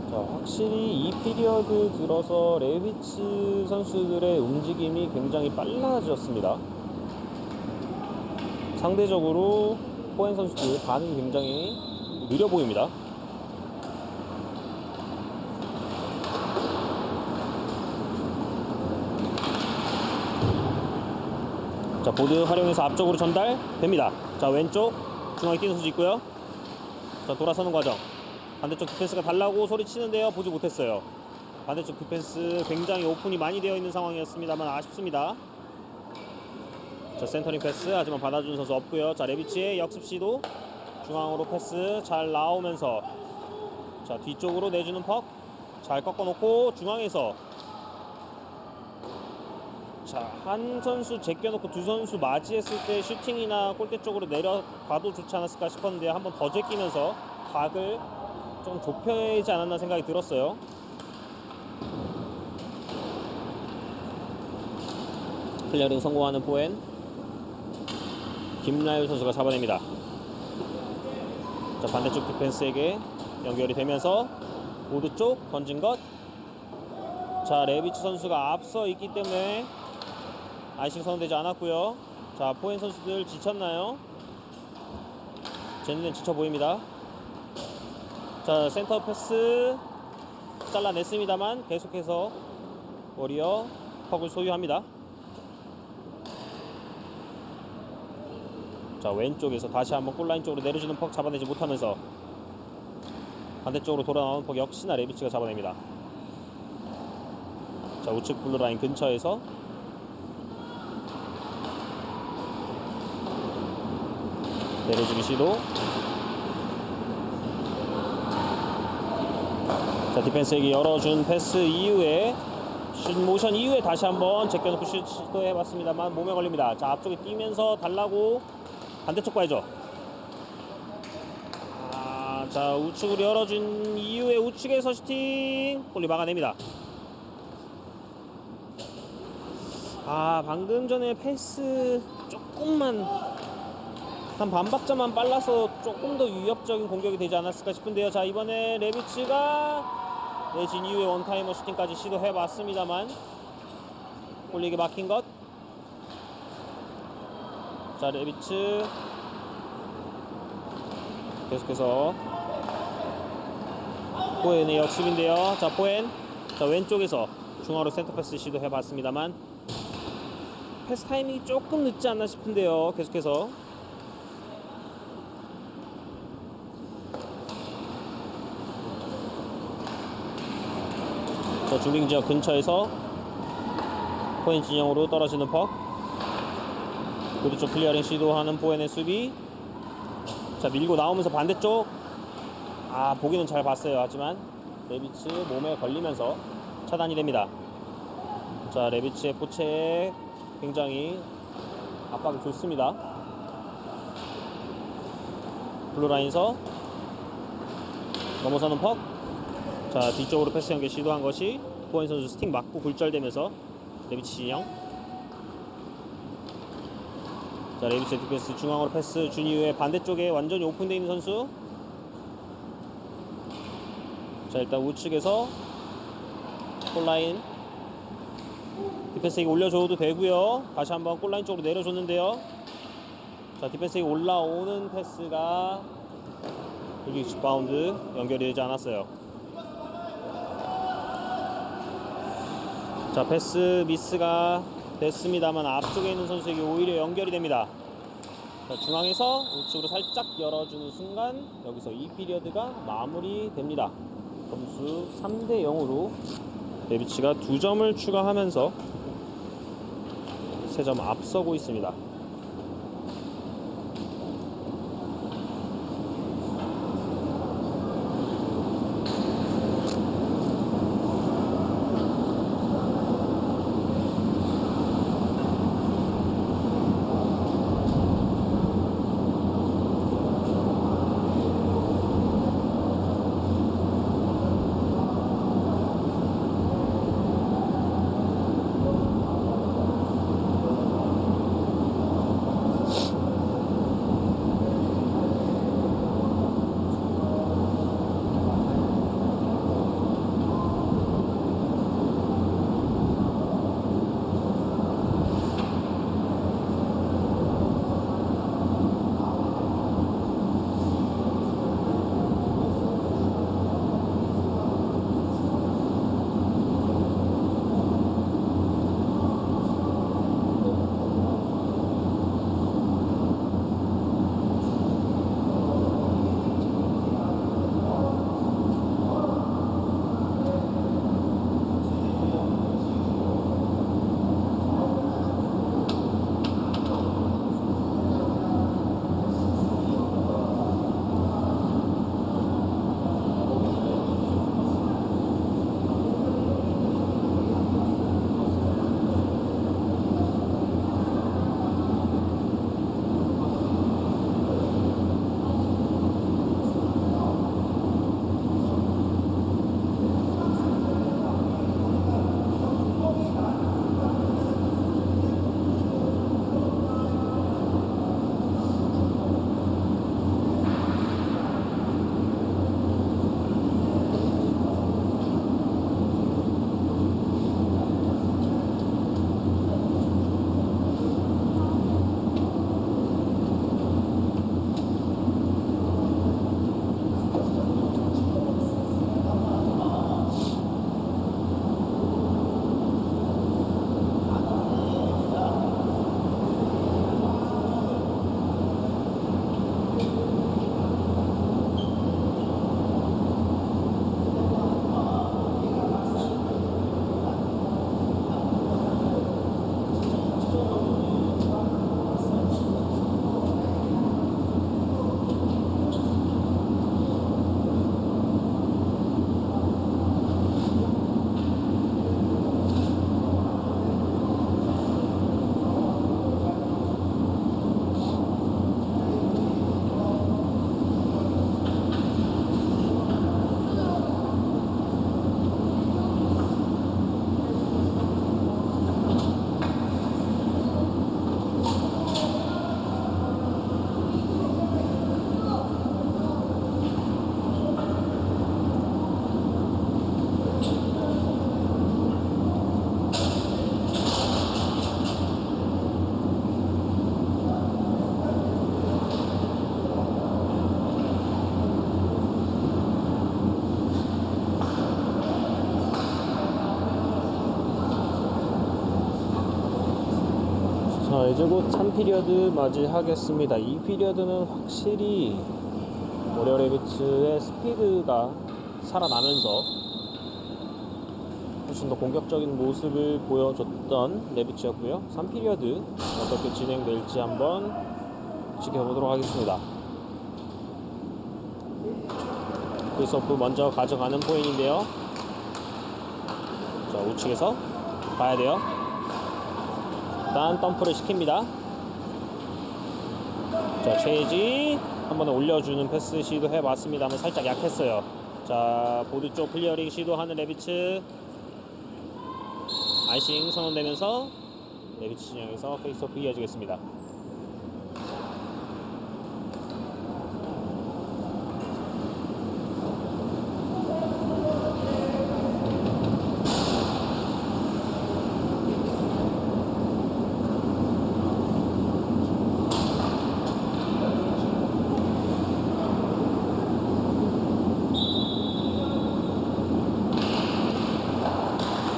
자, 확실히 이 피리어드 들어서 레비치 선수들의 움직임이 굉장히 빨라졌습니다. 상대적으로 포엔 선수들 반응이 굉장히 느려 보입니다. 자, 보드 활용해서 앞쪽으로 전달됩니다. 자, 왼쪽 중앙에 뛰는 선수 있고요. 자, 돌아서는 과정. 반대쪽 디펜스가 달라고 소리치는데요, 보지 못했어요. 반대쪽 디펜스 굉장히 오픈이 많이 되어 있는 상황이었습니다만 아쉽습니다. 자, 센터링 패스, 하지만 받아주는 선수 없고요. 자, 레비치의 역습 시도, 중앙으로 패스 잘 나오면서 자, 뒤쪽으로 내주는 퍽 잘 꺾어놓고 중앙에서 자, 한 선수 제껴놓고 두 선수 맞이했을 때 슈팅이나 골대 쪽으로 내려가도 좋지 않았을까 싶었는데 한 번 더 제끼면서 각을 좀 좁혀야지 않았나 생각이 들었어요. 클리어링 성공하는 포엔, 김나율 선수가 잡아냅니다. 자, 반대쪽 디펜스에게 연결이 되면서 보드 쪽 던진 것. 자, 레비치 선수가 앞서 있기 때문에 아이싱 선언되지 않았고요. 자, 포엔 선수들 지쳤나요? 쟤네는 지쳐 보입니다. 자, 센터 패스 잘라냈습니다만 계속해서 워리어 퍽을 소유합니다. 자, 왼쪽에서 다시 한번 골라인 쪽으로 내려주는 퍽 잡아내지 못하면서 반대쪽으로 돌아 나오는 퍽 역시나 레비치가 잡아냅니다. 자, 우측 블루라인 근처에서 내려주기 시도. 자, 디펜스에게 열어준 패스 이후에 슛 모션 이후에 다시 한번 제껴놓고 슛 시도해봤습니다만 몸에 걸립니다. 자, 앞쪽에 뛰면서 달라고 반대쪽 봐야죠. 자, 우측으로 열어준 이후에 우측에서 슈팅 골리 막아냅니다. 방금 전에 패스 조금만 한 반박자만 빨라서 조금 더 위협적인 공격이 되지 않았을까 싶은데요. 자, 이번에 레비치가 내진 이후에 원타이머 슈팅까지 시도해봤습니다만 골리에게 막힌 것. 자, 레비치 계속해서 포엔의 역습인데요. 자, 포엔 자, 왼쪽에서 중앙으로 센터 패스 시도해봤습니다만 패스 타이밍이 조금 늦지 않나 싶은데요. 계속해서 자, 주밍 지역 근처에서 포엔 진영으로 떨어지는 퍽. 보드 쪽 클리어링 시도하는 포엔의 수비. 자, 밀고 나오면서 반대쪽. 보기는 잘 봤어요. 하지만 레비츠 몸에 걸리면서 차단이 됩니다. 자, 레비츠의 포체 굉장히 압박이 좋습니다. 블루라인서 넘어서는 퍽. 자, 뒤쪽으로 패스 연계 시도한 것이 포엔 선수 스틱 맞고 굴절되면서 레비츠 진영. 자, 레비츠의 디펜스 중앙으로 패스 준 이후에 반대쪽에 완전히 오픈되어 있는 선수. 자, 일단 우측에서 골라인 디펜스에게 올려줘도 되고요. 다시 한번 골라인 쪽으로 내려줬는데요. 자, 디펜스에게 올라오는 패스가 여기 바운드 연결이 되지 않았어요. 자, 패스 미스가 됐습니다만 앞쪽에 있는 선수에게 오히려 연결이 됩니다. 자, 중앙에서 우측으로 살짝 열어주는 순간 여기서 이 피리어드가 마무리됩니다. 점수 3대 0으로 레비치가 2점을 추가하면서 3점 앞서고 있습니다. 자, 이제 곧 3피리어드 맞이하겠습니다. 이 피리어드는 확실히 워리어 레비츠의 스피드가 살아나면서 훨씬 더 공격적인 모습을 보여줬던 레비츠였고요. 3피리어드 어떻게 진행될지 한번 지켜보도록 하겠습니다. 페이스오프 먼저 가져가는 포인인데요. 자, 우측에서 봐야 돼요. 일단 덤프를 시킵니다. 자, 최지 한 번에 올려주는 패스 시도해봤습니다만 살짝 약했어요. 자, 보드 쪽 클리어링 시도하는 레비츠. 아이싱 선언되면서 레비츠 진영에서 페이스오프 이어지겠습니다.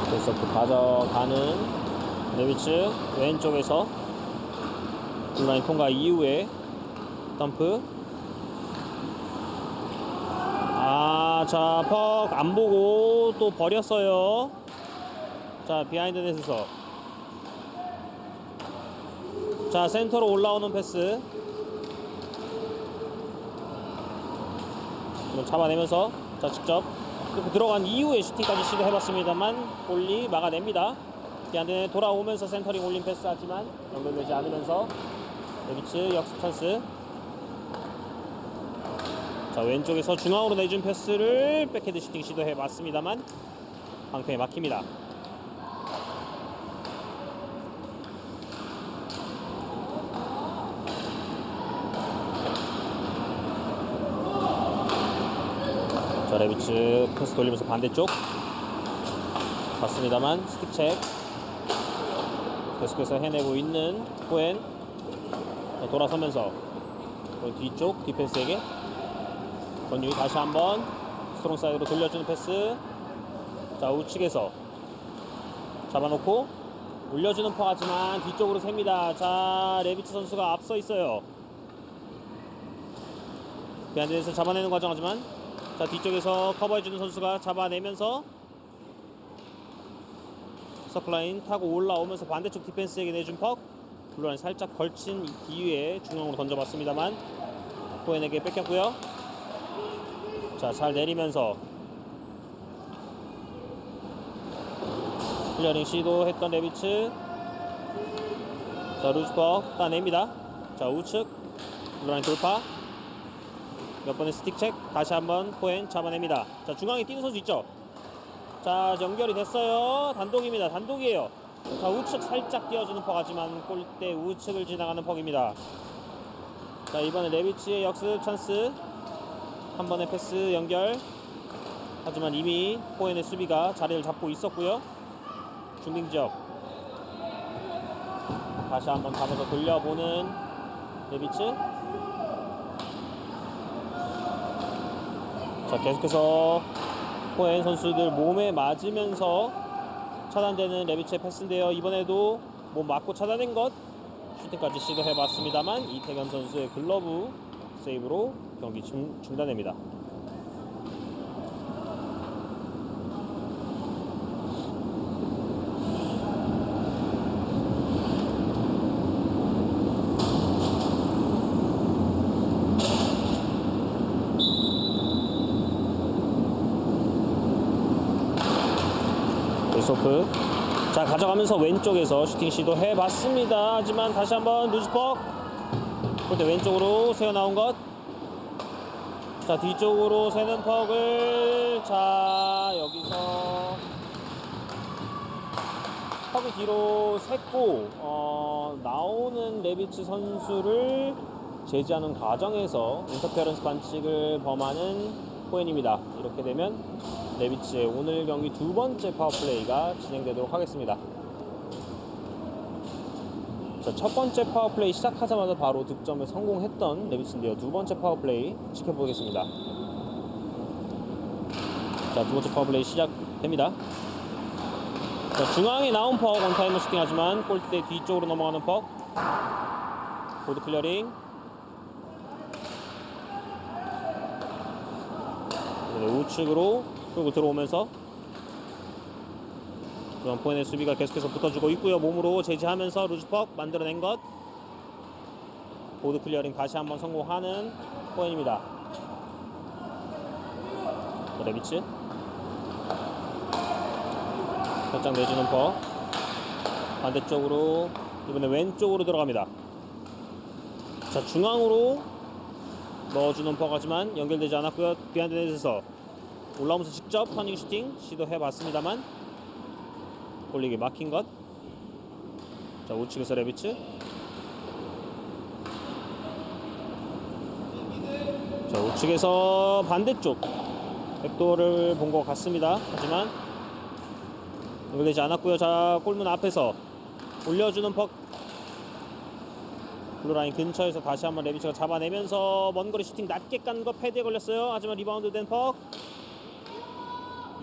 페이스오프 가져가는 레비츠 왼쪽에서 블루라인 통과 이후에 덤프. 자, 퍽 안 보고 또 버렸어요. 자, 비하인드 넷에서 자, 센터로 올라오는 패스 잡아내면서 자, 직접 들어간 이후에 슈팅까지 시도해봤습니다만 볼리 막아냅니다. 비하인드 돌아오면서 센터링 올린 패스 하지만 연결되지 않으면서 레비츠 역습 찬스. 자, 왼쪽에서 중앙으로 내준 패스를 백헤드 슈팅 시도해봤습니다만 방패에 막힙니다. 자, 레비츠 패스 돌리면서 반대쪽 봤습니다만 스틱 체크 계속해서 해내고 있는 코엔. 돌아서면서 뒤쪽 디펜스에게 권유희 다시 한번 스트롱 사이드로 돌려주는 패스. 자, 우측에서 잡아놓고 올려주는 퍼 하지만 뒤쪽으로 셉니다. 자, 레비츠 선수가 앞서 있어요. 비하인드에서 잡아내는 과정하지만 자, 뒤쪽에서 커버해주는 선수가 잡아내면서 서클라인 타고 올라오면서 반대쪽 디펜스에게 내준 퍽. 블루라인 살짝 걸친 이후에 중앙으로 던져봤습니다만 코엔에게 뺏겼고요. 자, 잘 내리면서 클리어링 시도했던 레비츠. 자, 루즈퍽 따냅니다. 자, 우측 블루라인 돌파 몇 번의 스틱 체크 다시 한번 코엔 잡아냅니다. 자, 중앙에 뛰는 선수 있죠. 자, 연결이 됐어요. 단독입니다. 단독이에요. 자, 우측 살짝 띄워주는 퍽 하지만 골대 우측을 지나가는 퍽입니다. 자, 이번에 레비치의 역습 찬스. 한 번의 패스 연결 하지만 이미 코엔의 수비가 자리를 잡고 있었고요. 중빙 지역 다시 한번 잡아서 돌려보는 레비츠. 자, 계속해서 코엔 선수들 몸에 맞으면서 차단되는 레비츠의 패스인데요. 이번에도 몸 맞고 차단된 것 슈팅까지 시도해봤습니다만 이태견 선수의 글러브 세이브로 경기 중단됩니다. 페이스오프 자, 가져가면서 왼쪽에서 슈팅 시도해봤습니다. 하지만 다시 한번 루즈퍽 골대 왼쪽으로 새어나온 것. 자, 뒤쪽으로 새는 퍽을 자, 여기서 퍽이 뒤로 샜고 나오는 레비츠 선수를 제지하는 과정에서 인터페어런스 반칙을 범하는 코엔입니다. 이렇게 되면 레비츠의 오늘 경기 두 번째 파워플레이가 진행되도록 하겠습니다. 자, 첫 번째 파워플레이 시작하자마자 바로 득점에 성공했던 레비츠인데요. 두 번째 파워플레이 지켜보겠습니다. 자, 두 번째 파워플레이 시작됩니다. 자, 중앙에 나온 퍽 원타임을 슈팅하지만 골대 뒤쪽으로 넘어가는 퍽. 보드 클리어링. 우측으로 끌고 들어오면서 포엔의 수비가 계속해서 붙어주고 있고요. 몸으로 제지하면서 루즈퍽 만들어낸 것. 보드 클리어링 다시 한번 성공하는 포엔입니다. 레비츠 살짝 내주는 퍽. 반대쪽으로 이번에 왼쪽으로 들어갑니다. 자, 중앙으로 넣어주는 퍽 하지만 연결되지 않았고요. 비하인드 넷에서 올라오면서 직접 터닝 슈팅 시도해봤습니다만 골리기 막힌 것. 자, 우측에서 레비츠. 자, 우측에서 반대쪽 백도어를 본 것 같습니다. 하지만 연결되지 않았고요. 자, 골문 앞에서 올려주는 퍽. 블루라인 근처에서 다시 한번 레비츠가 잡아내면서 먼거리 슈팅 낮게 깐 거 패드에 걸렸어요. 하지만 리바운드 된 퍽.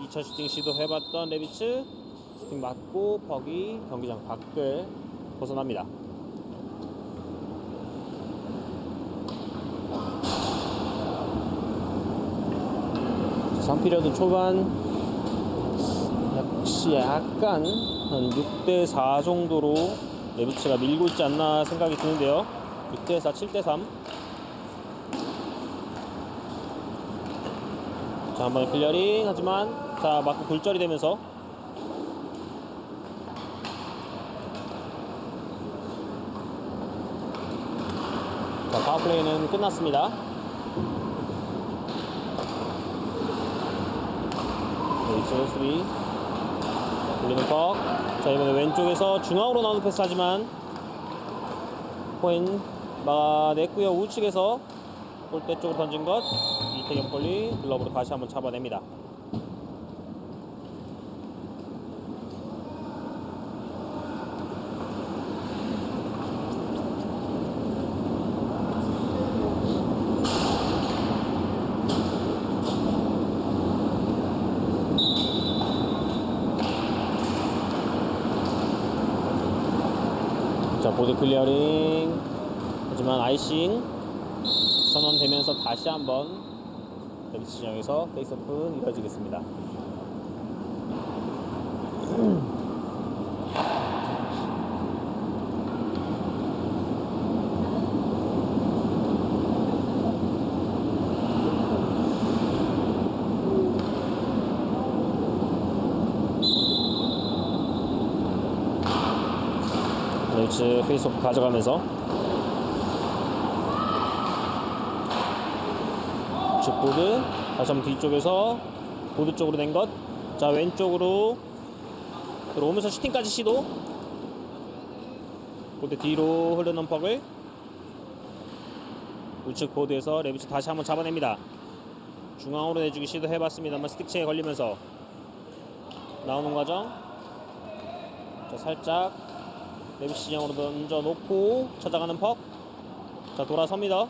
2차 슈팅 시도해봤던 레비츠 슈팅 맞고 퍽이 경기장 밖을 벗어납니다. 자, 3피리어드 초반 역시 약간 한 6대4 정도로 레비츠가 밀고 있지 않나 생각이 드는데요. 6대4, 7대3. 자, 한번 클리어링 하지만 자, 맞고 굴절이 되면서 자, 파워플레이는 끝났습니다. 레비츠 수비 올리는 퍽. 자, 이번에 왼쪽에서 중앙으로 나오는 패스 하지만 포인 막아냈고요. 우측에서 골대 쪽으로 던진 것. 이태경 골리 글러브로 다시 한번 잡아냅니다. 자, 보드 클리어링 하지만 아이싱 선언되면서 다시 한번 레비츠 진영에서 페이스오프 이루어지겠습니다. 레비츠 페이스오프 가져가면서 우측 보드 다시 한번 뒤쪽에서 보드 쪽으로 낸 것. 자, 왼쪽으로 들어오면서 슈팅까지 시도. 보드 뒤로 흐르는 퍽을 우측 보드에서 레비츠 다시 한번 잡아냅니다. 중앙으로 내주기 시도해봤습니다만 스틱체에 걸리면서 나오는 과정. 자, 살짝 레비츠 진영으로 던져놓고 찾아가는 퍽. 자, 돌아섭니다.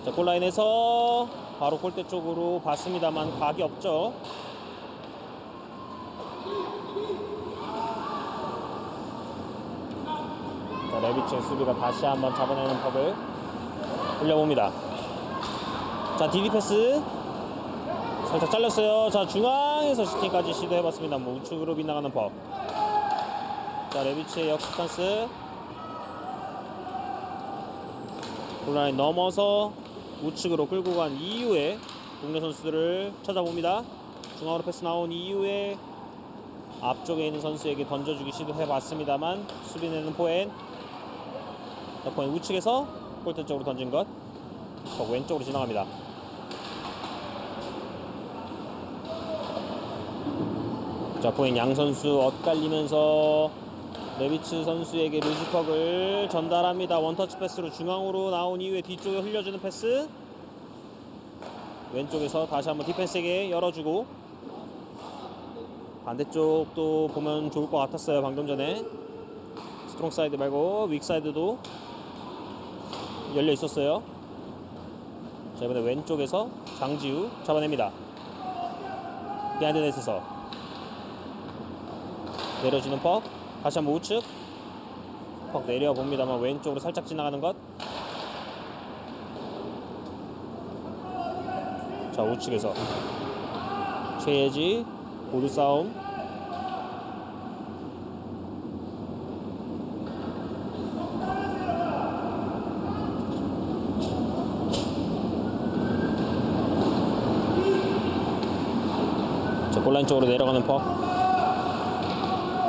자, 골라인에서 바로 골대 쪽으로 봤습니다만 각이 없죠. 자, 레비츠의 수비가 다시 한번 잡아내는 퍽을 올려봅니다. 자, 디디 패스 살짝 잘렸어요. 자, 중앙에서 슈팅까지 시도해봤습니다. 뭐 우측으로 빗나가는 퍽. 자, 레비츠의 역습 찬스. 골라인 넘어서 우측으로 끌고 간 이후에 동료 선수들을 찾아봅니다. 중앙으로 패스 나온 이후에 앞쪽에 있는 선수에게 던져주기 시도해봤습니다만 수비내는 포엔. 포엔 우측에서 골대 쪽으로 던진 것. 왼쪽으로 지나갑니다. 자, 포엔 양 선수 엇갈리면서 레비츠 선수에게 루즈퍽을 전달합니다. 원터치 패스로 중앙으로 나온 이후에 뒤쪽에 흘려주는 패스. 왼쪽에서 다시 한번 디펜스에게 열어주고 반대쪽도 보면 좋을 것 같았어요. 방금 전에 스트롱 사이드 말고 윅 사이드도 열려 있었어요. 자, 이번에 왼쪽에서 장지우 잡아냅니다. 비하인드 넷에서 내려주는 퍽. 다시 한번 우측 퍽 내려봅니다만 왼쪽으로 살짝 지나가는 것. 자, 우측에서 최예지 보드 싸움. 자, 골라인 쪽으로 내려가는 퍽.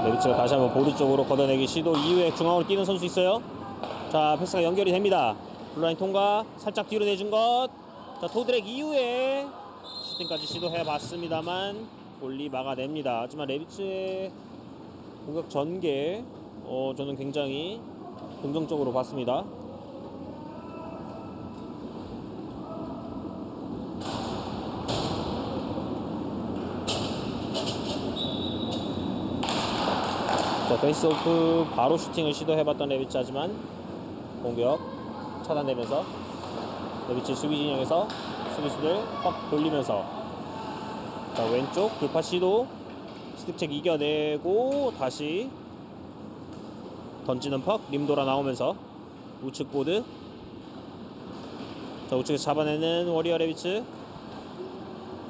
레비츠가 다시 한번 보드 쪽으로 걷어내기 시도 이후에 중앙으로 뛰는 선수 있어요. 자, 패스가 연결이 됩니다. 블라인 통과, 살짝 뒤로 내준 것. 자, 토드랙 이후에 슈팅까지 시도해봤습니다만 골리 막아냅니다. 하지만 레비츠의 공격 전개 저는 굉장히 긍정적으로 봤습니다. 자, 페이스오프 바로 슈팅을 시도해봤던 레비츠. 하지만 공격 차단되면서 레비츠 수비 진영에서 수비수들 확 돌리면서 자, 왼쪽 돌파 시도 스틱책 이겨내고 다시 던지는 퍽. 림 돌아 나오면서 우측 보드. 자, 우측에서 잡아내는 워리어 레비츠.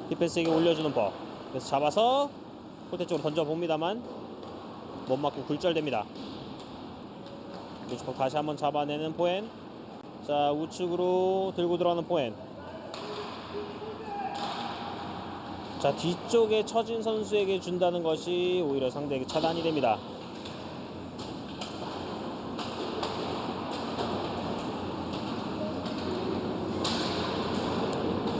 디펜스에게 올려주는 퍽. 그래서 잡아서 홀대 쪽으로 던져봅니다만 못 맞고 굴절됩니다. 우측 퍽 다시 한번 잡아내는 포엔. 자, 우측으로 들고 들어가는 포엔. 자, 뒤쪽에 처진 선수에게 준다는 것이 오히려 상대에게 차단이 됩니다.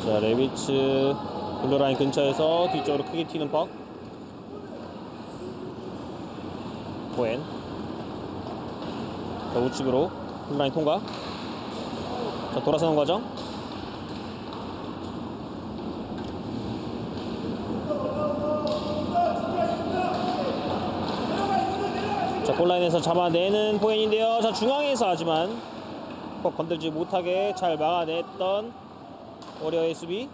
자, 레비츠 블루라인 근처에서 뒤쪽으로 크게 튀는 퍽. 포엔. 자, 우측으로 블루라인 통과. 자, 돌아서는 과정. 자, 골라인에서 잡아내는 포엔인데요. 자, 중앙에서 하지만 꼭 건들지 못하게 잘 막아냈던 워리어의 수비.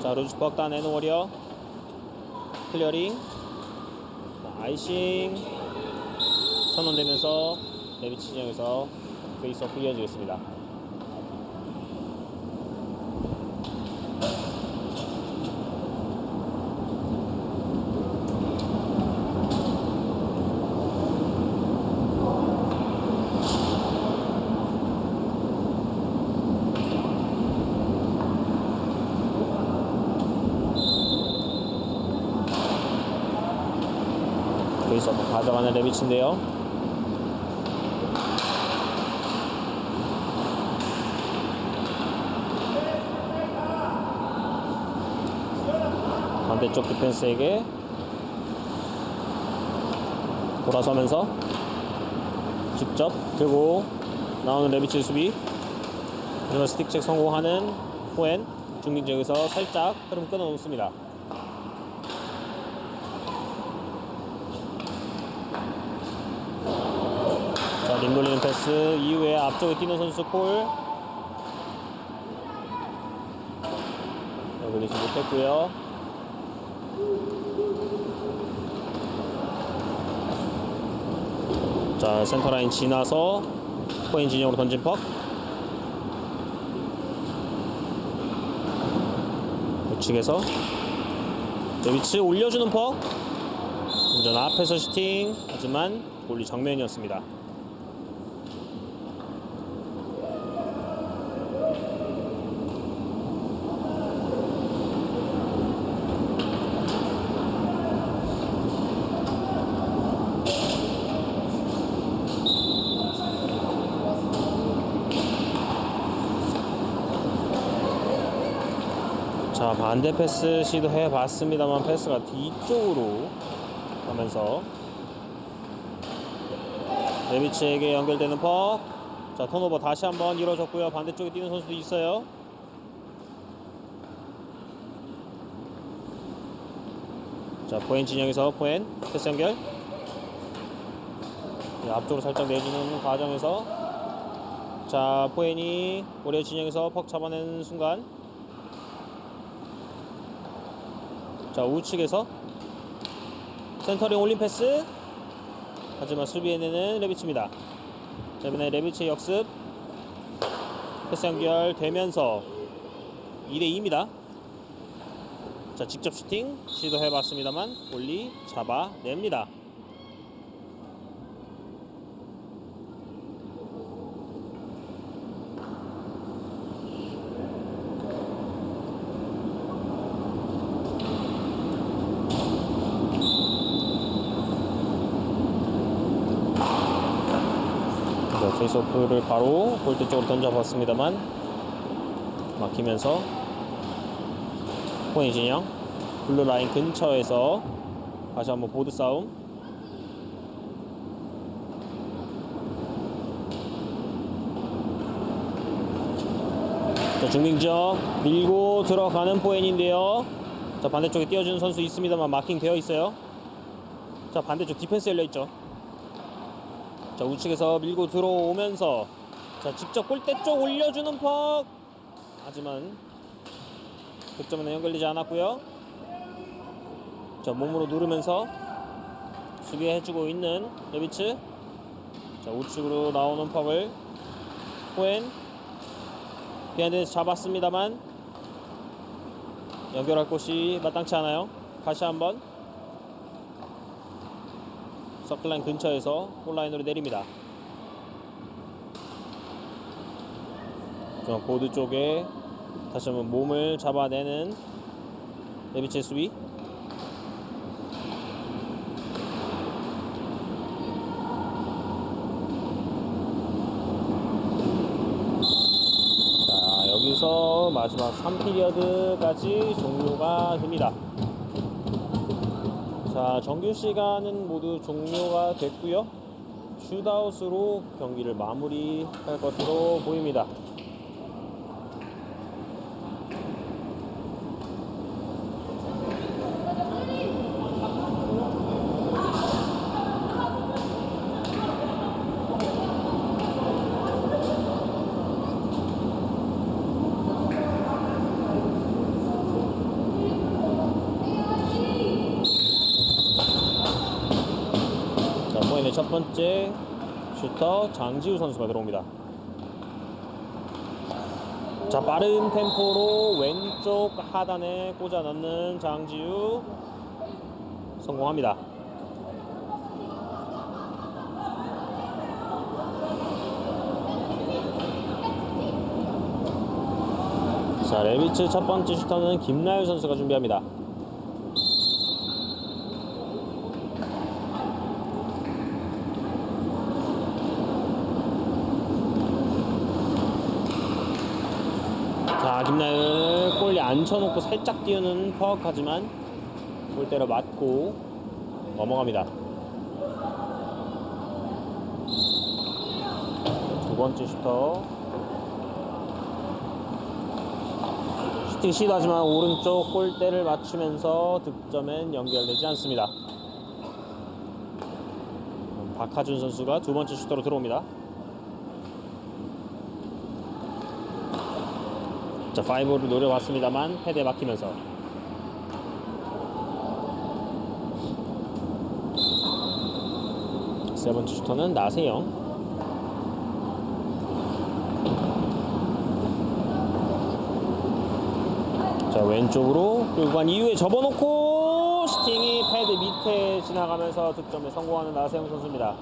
자, 루즈 퍽 따내는 워리어. 클리어링. 자, 아이싱 선언되면서 레비츠 진영에서 페이스오프 이어지겠습니다. 페이스오프 가져가는 레비츠인데요. 반대쪽 디펜스에게 돌아서면서 직접 들고 나오는 레비츠 수비. 하지만 스틱책 성공하는 포엔. 중립 지역에서 살짝 흐름 끊어놓습니다. 자, 림 돌리는 패스 이후에 앞쪽에 뛰는 선수 콜. 걸리지 못했고요. 자, 센터라인 지나서 포인 진영으로 던진 퍽. 우측에서 레비츠 올려주는 퍽. 운전 앞에서 슈팅. 하지만 골리 정면이었습니다. 자, 반대 패스 시도해 봤습니다만 패스가 뒤쪽으로 가면서 레비츠에게 연결되는 퍽. 자, 턴오버 다시 한번 이루어졌고요. 반대쪽에 뛰는 선수도 있어요. 자, 포엔 진영에서 포엔 패스 연결. 앞쪽으로 살짝 내주는 과정에서 자, 포엔이 오리어 진영에서 퍽 잡아내는 순간 자, 우측에서 센터링 올린 패스. 하지만 수비해내는 레비츠입니다. 자, 이번에 레비츠의 역습. 패스 연결되면서 2대2입니다. 자, 직접 슈팅 시도해봤습니다만 골리 잡아냅니다. 자, 페이스오프를 바로 골대 쪽으로 던져봤습니다만 막히면서 포인 진영 블루 라인 근처에서 다시 한번 보드 싸움. 자, 중빙적 밀고 들어가는 포인인데요. 자, 반대쪽에 띄워주는 선수 있습니다만 마킹 되어 있어요. 자, 반대쪽 디펜스 열려있죠. 자, 우측에서 밀고 들어오면서 자, 직접 골대 쪽 올려주는 퍽. 하지만 득점에는 연결되지 않았고요. 자, 몸으로 누르면서 수비해주고 있는 레비츠. 자, 우측으로 나오는 퍽을 호엔 비하인드에서 잡았습니다만 연결할 곳이 마땅치 않아요. 다시 한번 서클라인 근처에서 골라인으로 내립니다. 보드 쪽에 다시 한번 몸을 잡아내는 레비치의 수비. 자, 여기서 마지막 3피리어드까지 종료가 됩니다. 자, 정규 시간은 모두 종료가 됐고요. 슛아웃으로 경기를 마무리할 것으로 보입니다. 첫 번째 슈터 장지우 선수가 들어옵니다. 자, 빠른 템포로 왼쪽 하단에 꽂아 넣는 장지우 성공합니다. 자, 레비츠 첫 번째 슈터는 김나율 선수가 준비합니다. 자, 김나율 골리 앉혀놓고 살짝 띄우는 퍽. 하지만 골대로 맞고 넘어갑니다. 두 번째 슈터 슈팅 시도하지만 오른쪽 골대를 맞추면서 득점엔 연결되지 않습니다. 박하준 선수가 두 번째 슈터로 들어옵니다. 자, 5를 노려봤습니다만 패드에 막히면서 세 번째 슈터는 나세영. 자, 왼쪽으로 끌고 간 이후에 접어놓고 슈팅이 패드 밑에 지나가면서 득점에 성공하는 나세영 선수입니다.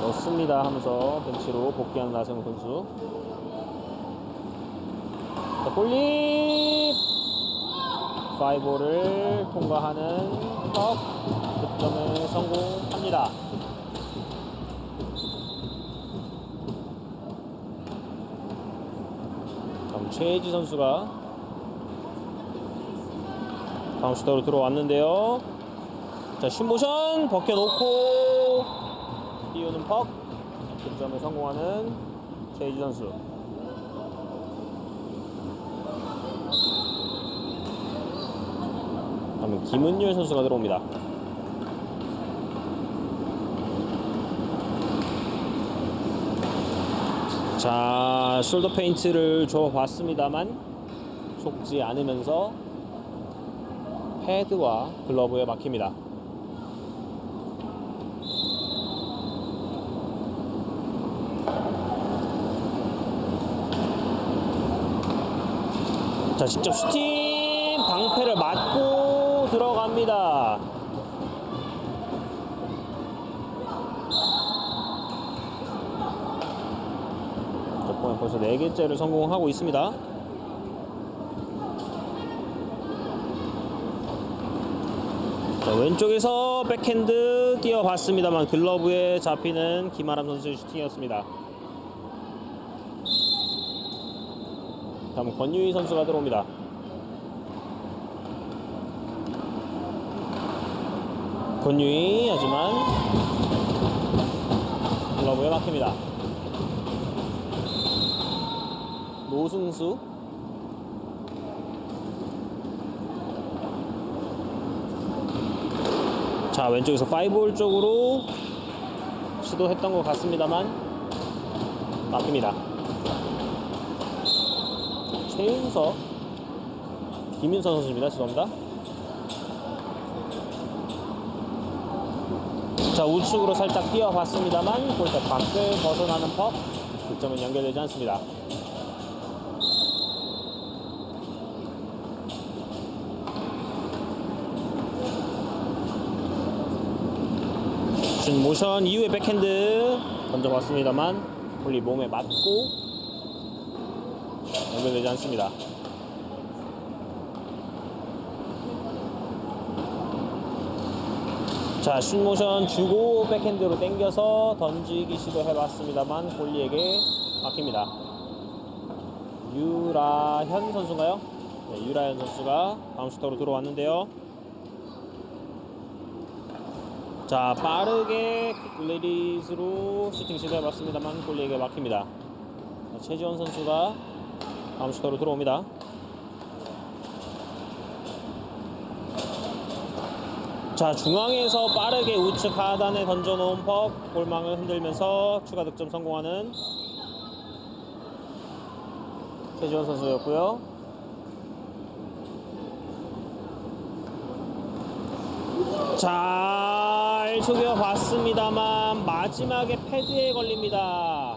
넣습니다 하면서 벤치로 복귀하는 나세영 선수. 자, 볼립 5를 통과하는 턱. 득점에 성공합니다. 다음 최혜지 선수가 다음 슈터로 들어왔는데요. 자, 슛모션 벗겨놓고 띄우는 퍽. 득점에 성공하는 최희지 선수. 다음은 김은율 선수가 들어옵니다. 자, 숄더 페인트를 줘봤습니다만 속지 않으면서 패드와 글러브에 막힙니다. 자, 직접 슈팅 방패를 맞고 들어갑니다. 자, 벌써 4개째를 성공하고 있습니다. 자, 왼쪽에서 백핸드 살짝 뛰어봤습니다만 글러브에 잡히는 김아람 선수의 슈팅이었습니다. 다음 권유희 선수가 들어옵니다. 권유희 하지만 글러브에 막힙니다. 노승수 자 왼쪽에서 5홀 쪽으로 시도했던 것 같습니다만 막힙니다. 최윤석 김윤선 선수입니다. 죄송합니다. 자 우측으로 살짝 뛰어봤습니다만 골대 밖을 벗어나는 퍽 득점은 연결되지 않습니다. 준 모션 이후에 백핸드 던져봤습니다만 볼리 몸에 맞고 연결되지 않습니다. 자, 슛모션 주고 백핸드로 당겨서 던지기 시도해봤습니다만 볼리에게 막힙니다. 유라현 선수인가요? 네, 유라현 선수가 바운스터로 들어왔는데요. 자, 빠르게 킥리리즈로 슈팅 시도해봤습니다만 볼리에게 막힙니다. 자, 최지원 선수가 바운스터로 들어옵니다. 자 중앙에서 빠르게 우측 하단에 던져놓은 퍽 골망을 흔들면서 추가 득점 성공하는 최지원 선수였고요. 잘 속여봤습니다만 마지막에 패드에 걸립니다.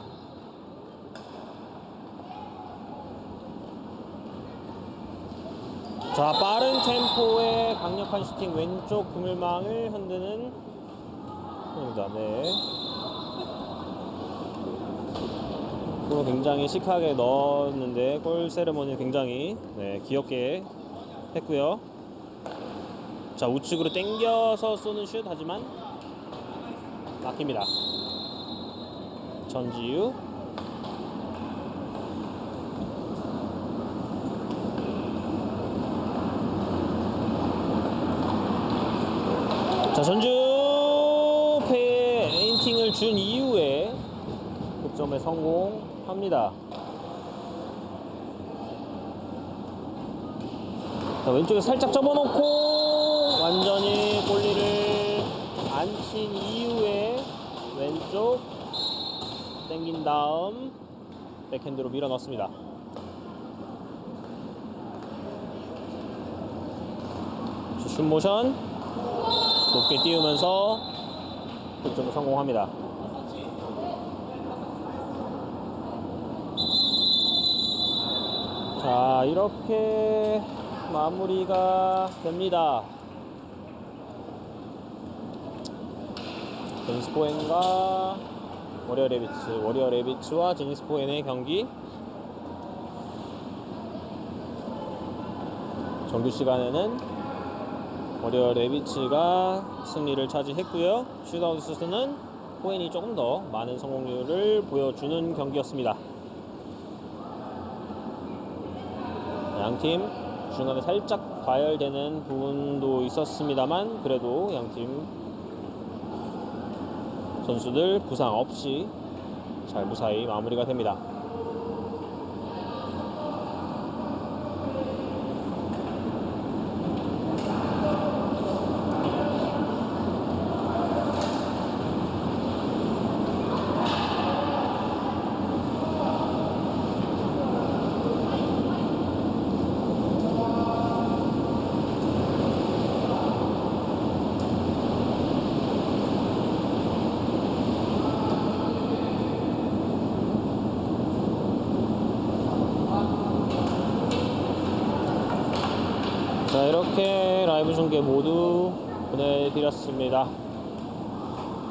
자 빠른 템포의 강력한 슈팅 왼쪽 그물망을 흔드는 겁니다. 네. 골을 굉장히 시크하게 넣었는데 골 세레머니 굉장히 귀엽게 했고요. 자 우측으로 당겨서 쏘는 슛 하지만 막힙니다. 전지유 자 전주 페인팅을 준 이후에 득점에 성공합니다. 자 왼쪽에 살짝 접어놓고 완전히 골리를 안 친 이후에 왼쪽 당긴 다음 백핸드로 밀어 넣습니다. 슛모션 높게 띄우면서 득점을 성공합니다. 자 이렇게 마무리가 됩니다. 제니스포엔과 워리어레비츠와 제니스포엔의 경기 정규 시간에는 워리어레비츠가 승리를 차지했고요. 슈트아웃에서는 포엔이 조금 더 많은 성공률을 보여주는 경기였습니다. 양팀 중간에 살짝 과열되는 부분도 있었습니다만 그래도 양팀 선수들 부상 없이 잘 무사히 마무리가 됩니다. 자 이렇게 라이브 중계 모두 보내드렸습니다.